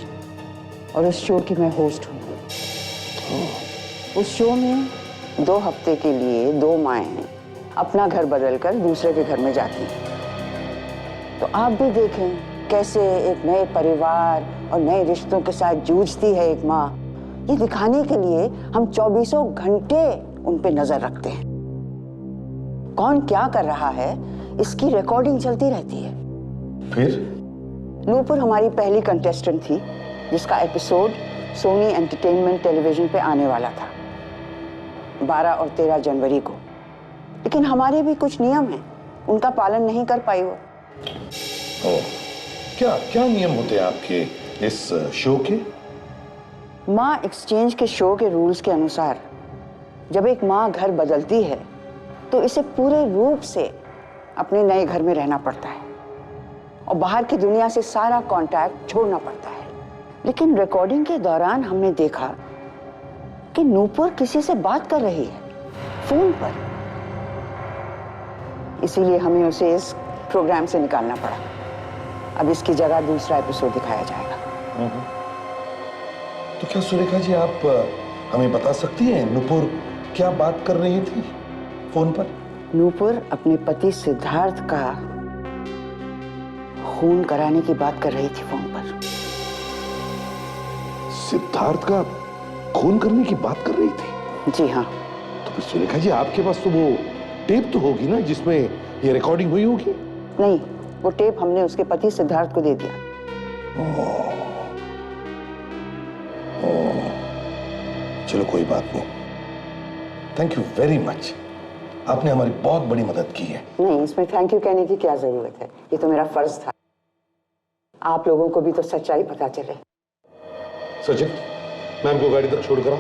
[SPEAKER 19] और उस शो की मैं होस्ट हूँ। उस शो में 2 हफ्ते के लिए 2 माएँ अपना घर बदलकर दूसरे के घर में जाती हैं। तो आप भी देखें कैसे एक नए परिवार और नए रिश्तों के साथ जूझती है एक माँ। ये दिखाने के लिए हम 24 घंटे उन पे नजर रखते हैं। कौन क्या कर रहा है इसकी रिकॉर्डिंग चलती रहती है। नूपुर हमारी पहली कंटेस्टेंट थी जिसका एपिसोड सोनी एंटरटेनमेंट टेलीविजन पे आने वाला था 12 और 13 जनवरी को। लेकिन हमारे भी कुछ नियम हैं, उनका पालन नहीं कर पाई वो।
[SPEAKER 9] क्या क्या नियम होते हैं आपके इस शो के?
[SPEAKER 19] माँ एक्सचेंज के शो के रूल्स के अनुसार जब एक माँ घर बदलती है तो इसे पूरे रूप से अपने नए घर में रहना पड़ता है और बाहर की दुनिया से सारा कांटेक्ट छोड़ना पड़ता है। लेकिन रिकॉर्डिंग के दौरान हमने देखा कि नूपुर किसी से बात कर रही है फोन पर, इसीलिए हमें उसे इस प्रोग्राम से निकालना पड़ा। अब इसकी जगह दूसरा एपिसोड दिखाया जाएगा।
[SPEAKER 9] तो क्या सुरेखा जी आप हमें बता सकती हैं नूपुर क्या बात कर रही थी फोन पर?
[SPEAKER 19] नूपुर अपने पति सिद्धार्थ का खून कराने की बात कर रही थी फोन पर।
[SPEAKER 9] सिद्धार्थ का खून करने की बात कर रही थी?
[SPEAKER 19] जी हाँ।
[SPEAKER 9] तो फिर सुरेखा जी आपके पास तो वो टेप तो होगी ना जिसमें ये रिकॉर्डिंग हुई होगी?
[SPEAKER 19] नहीं, वो टेप हमने उसके पति सिद्धार्थ को दे दिया।
[SPEAKER 9] चलो कोई बात नहीं, थैंक यू वेरी मच, आपने हमारी बहुत बड़ी मदद की है।
[SPEAKER 19] नहीं, इसमें थैंक यू कहने की क्या जरूरत है, ये तो मेरा फर्ज था। आप लोगों को भी तो सच्चाई पता चले।
[SPEAKER 9] सचिन, मैम को गाड़ी तक छोड़कर आओ।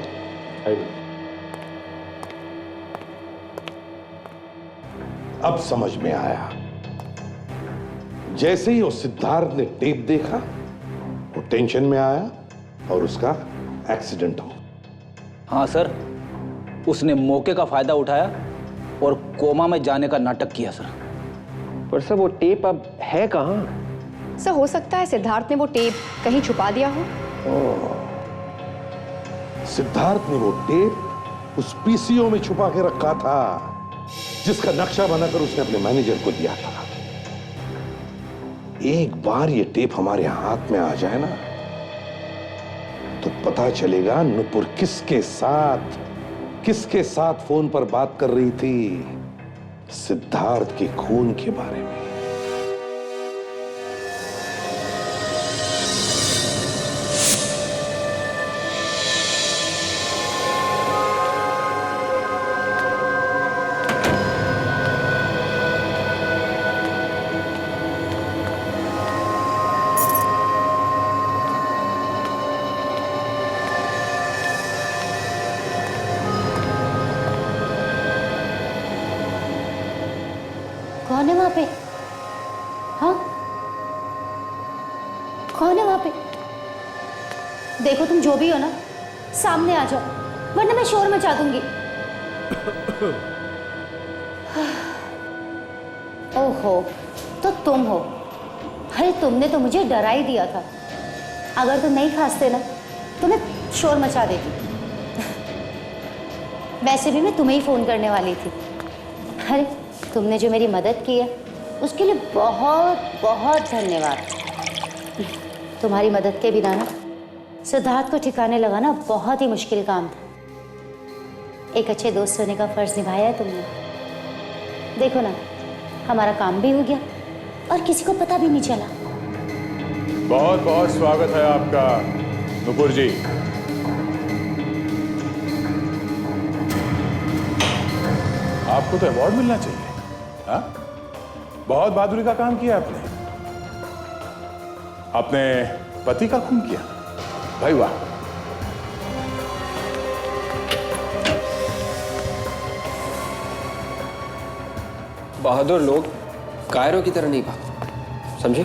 [SPEAKER 9] अब समझ में आया, जैसे ही वो सिद्धार्थ ने टेप देखा वो टेंशन में आया और उसका एक्सीडेंट हो।
[SPEAKER 17] हाँ सर, उसने मौके का फायदा उठाया और कोमा में जाने का नाटक किया सर।
[SPEAKER 11] पर सर वो टेप अब है कहाँ?
[SPEAKER 12] सर हो सकता है सिद्धार्थ ने वो टेप कहीं छुपा दिया हो।
[SPEAKER 9] सिद्धार्थ ने वो टेप उस पीसीओ में छुपा के रखा था जिसका नक्शा बनाकर उसने अपने मैनेजर को दिया था। एक बार ये टेप हमारे हाथ में आ जाए ना तो पता चलेगा नूपुर किसके साथ फोन पर बात कर रही थी, सिद्धार्थ के खून के बारे में।
[SPEAKER 18] कौन है वहां पे? हाँ, कौन है वहां पे? देखो तुम जो भी हो ना, सामने आ जाओ वरना मैं शोर मचा दूंगी। ओहो, तो तुम हो। अरे तुमने तो मुझे डरा ही दिया था। अगर तुम नहीं खांसते ना तो मैं शोर मचा देती। वैसे भी मैं तुम्हें ही फोन करने वाली थी। अरे तुमने जो मेरी मदद की है उसके लिए बहुत बहुत धन्यवाद। तुम्हारी मदद के बिना ना सिद्धार्थ को ठिकाने लगाना बहुत ही मुश्किल काम था। एक अच्छे दोस्त होने का फर्ज निभाया है तुमने। देखो ना, हमारा काम भी हो गया और किसी को पता भी नहीं चला।
[SPEAKER 13] बहुत बहुत स्वागत है आपका नुपुर जी। आपको तो अवार्ड मिलना चाहिए। हाँ? बहुत बहादुरी का काम किया आपने। अपने पति का खून किया, भाई वाह।
[SPEAKER 11] बहादुर लोग कायरों की तरह नहीं भागते, समझे?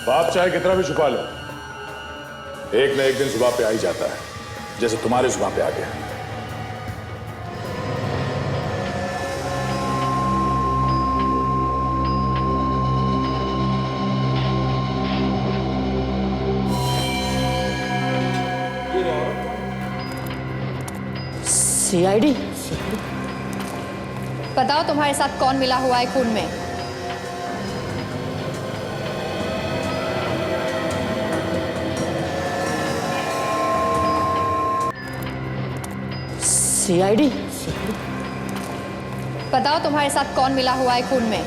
[SPEAKER 13] बाप चाहे कितना भी छुपा लो, एक न एक दिन जुबान पे आ ही जाता है, जैसे तुम्हारे जुबान पे आ गया।
[SPEAKER 18] सीआईडी?
[SPEAKER 12] बताओ तुम्हारे साथ कौन मिला हुआ है खून में?
[SPEAKER 18] सीआईडी?
[SPEAKER 12] बताओ तुम्हारे साथ कौन मिला हुआ है खून में?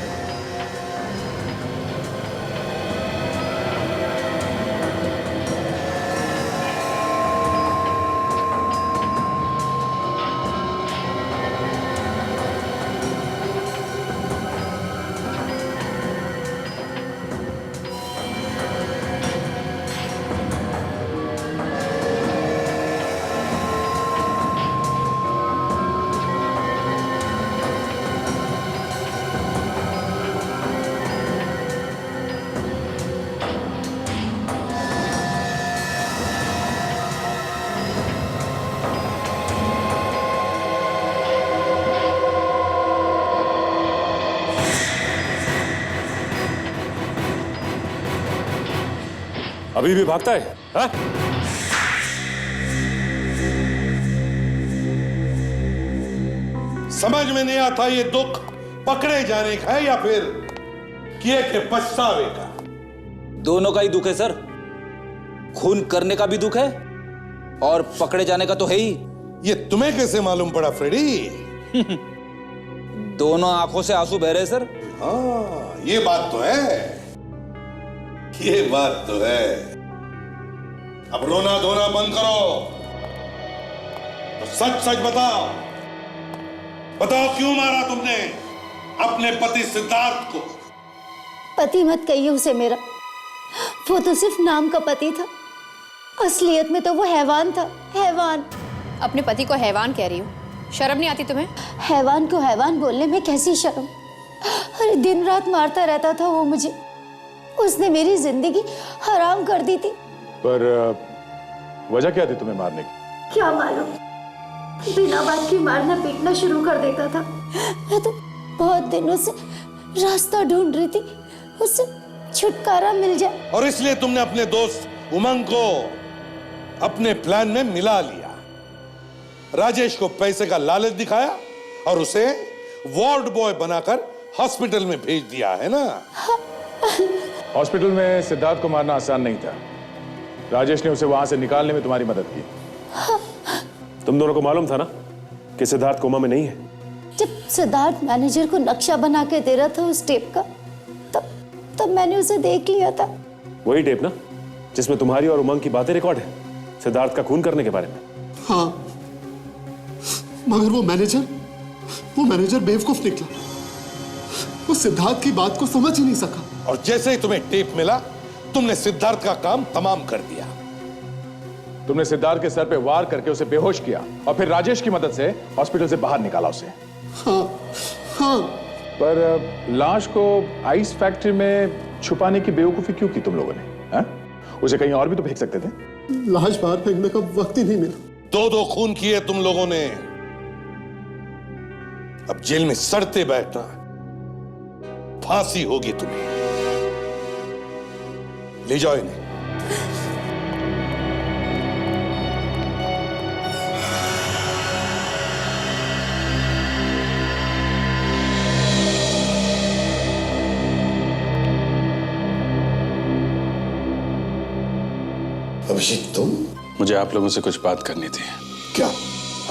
[SPEAKER 15] अभी भी भागता है हा?
[SPEAKER 9] समझ में नहीं आता ये दुख पकड़े जाने का है या फिर किए के पछतावे का।
[SPEAKER 17] दोनों का ही दुख है सर। खून करने का भी दुख है और पकड़े जाने का तो है ही।
[SPEAKER 9] ये तुम्हें कैसे मालूम पड़ा फ्रेडी?
[SPEAKER 17] दोनों आंखों से आंसू बह रहे सर।
[SPEAKER 9] हाँ, ये बात तो है, ये बात तो है। अब रोना धोना बंद करो, तो सच सच बताओ, बताओ क्यों मारा तुमने अपने पति सिद्धार्थ को?
[SPEAKER 18] पति मत कहिए उसे मेरा, वो तो सिर्फ नाम का पति था, असलियत में तो वो हैवान था, हैवान।
[SPEAKER 12] अपने पति को हैवान कह रही हो, शर्म नहीं आती तुम्हें?
[SPEAKER 18] हैवान को हैवान बोलने में कैसी शर्म? अरे दिन रात मारता रहता था वो मुझे, उसने मेरी जिंदगी हराम कर दी थी।
[SPEAKER 13] पर वजह क्या थी तुम्हें मारने की?
[SPEAKER 18] क्या मालूम, बिना बात के मारना पीटना शुरू कर देता था। मैं तो बहुत दिनों से रास्ता ढूंढ रही थी, उससे छुटकारा मिल जाए।
[SPEAKER 9] और इसलिए तुमने अपने दोस्त उमंग को अपने प्लान में मिला लिया। राजेश को पैसे का लालच दिखाया और उसे वार्ड बॉय बनाकर हॉस्पिटल में भेज दिया, है ना?
[SPEAKER 13] हॉस्पिटल में सिद्धार्थ को मारना आसान नहीं था। राजेश ने उसे वहां से निकालने में तुम्हारी मदद की।
[SPEAKER 15] तुम दोनों को मालूम था ना कि सिद्धार्थ कोमा में नहीं है?
[SPEAKER 18] जब सिद्धार्थ मैनेजर को नक्शा बना के दे रहा था उस टेप का, तब मैंने उसे देख लिया था।
[SPEAKER 15] वही टेप ना जिसमें तुम्हारी और उमंग की बातें रिकॉर्ड है सिद्धार्थ का खून करने के बारे में।
[SPEAKER 14] हाँ, मगर वो मैनेजर बेवकूफ निकला। वो सिद्धार्थ की बात को समझ ही नहीं सका।
[SPEAKER 9] और जैसे ही तुम्हें टेप मिला, तुमने सिद्धार्थ का काम तमाम कर दिया।
[SPEAKER 13] तुमने सिद्धार्थ के सर पे वार करके उसे बेहोश किया और फिर राजेश की मदद से हॉस्पिटल से बाहर निकाला उसे।
[SPEAKER 14] हाँ।
[SPEAKER 13] पर लाश को आइस फैक्ट्री में छुपाने की बेवकूफी क्यों की तुम लोगों ने? हा? उसे कहीं और भी तो फेंक सकते थे।
[SPEAKER 14] लाश बाहर फेंकने का वक्त ही नहीं मिला।
[SPEAKER 9] दो खून किए तुम लोगों ने, अब जेल में सड़ते बैठना, फांसी होगी तुम्हें। ले जाओ इन्हें। अभिजीत, तुम?
[SPEAKER 2] मुझे आप लोगों से कुछ बात करनी थी।
[SPEAKER 9] क्या?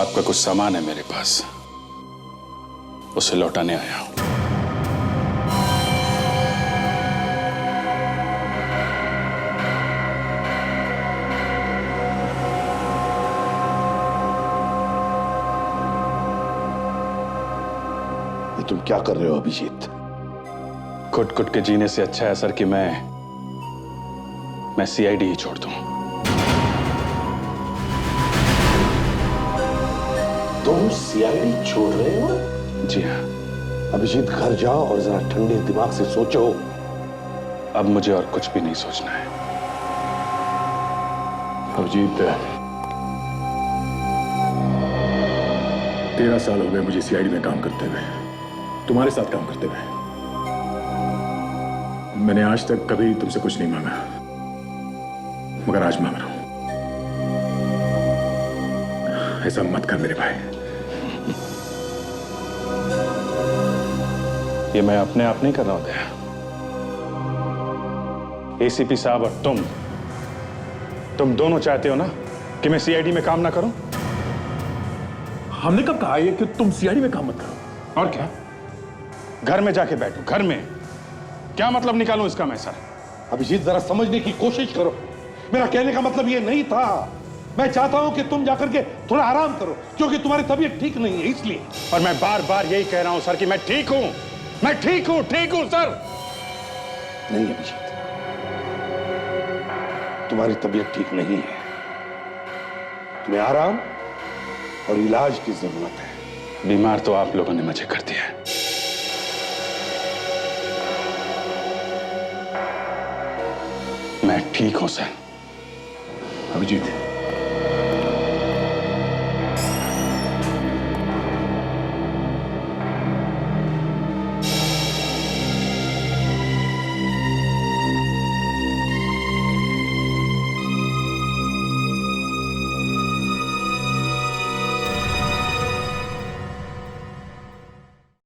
[SPEAKER 2] आपका कुछ सामान है मेरे पास, उसे लौटाने आया हूं।
[SPEAKER 9] ये तुम क्या कर रहे हो अभिजीत?
[SPEAKER 2] कुट कुट के जीने से अच्छा है सर कि मैं सीआईडी ही छोड़ दूं।
[SPEAKER 9] तुम सीआईडी छोड़ रहे हो?
[SPEAKER 2] जी हाँ।
[SPEAKER 9] अभिजीत, घर जाओ और जरा ठंडे दिमाग से सोचो।
[SPEAKER 2] अब मुझे और कुछ भी नहीं सोचना है।
[SPEAKER 13] अभिजीत, 13 साल हो गए मुझे सीआईडी में काम करते हुए, तुम्हारे साथ काम करते हुए। मैंने आज तक कभी तुमसे कुछ नहीं मांगा, मगर आज मांग रहा हूं। ऐसा मत कर मेरे भाई।
[SPEAKER 2] ये मैं अपने आप नहीं कर रहा हूं दया। एसीपी साहब और तुम दोनों चाहते हो ना कि मैं सीआईडी में काम ना करूं?
[SPEAKER 13] हमने कब कहा है कि तुम सीआईडी में काम मत करो?
[SPEAKER 2] और क्या, घर में जाके बैठो। घर में क्या मतलब निकालूं इसका मैं सर?
[SPEAKER 9] अभिजीत, जरा समझने की कोशिश करो। मेरा कहने का मतलब ये नहीं था। मैं चाहता हूं कि तुम जाकर के थोड़ा आराम करो, क्योंकि तुम्हारी तबीयत ठीक नहीं है, इसलिए।
[SPEAKER 2] और मैं बार बार यही कह रहा हूं सर कि मैं ठीक हूं, मैं ठीक हूं सर।
[SPEAKER 9] नहीं अभिजीत, तुम्हारी तबीयत ठीक नहीं है। तुम्हें आराम और इलाज की जरूरत है।
[SPEAKER 2] बीमार तो आप लोगों ने मुझे कर दिया है। मैं ठीक हूं सर।
[SPEAKER 13] अभिजीत,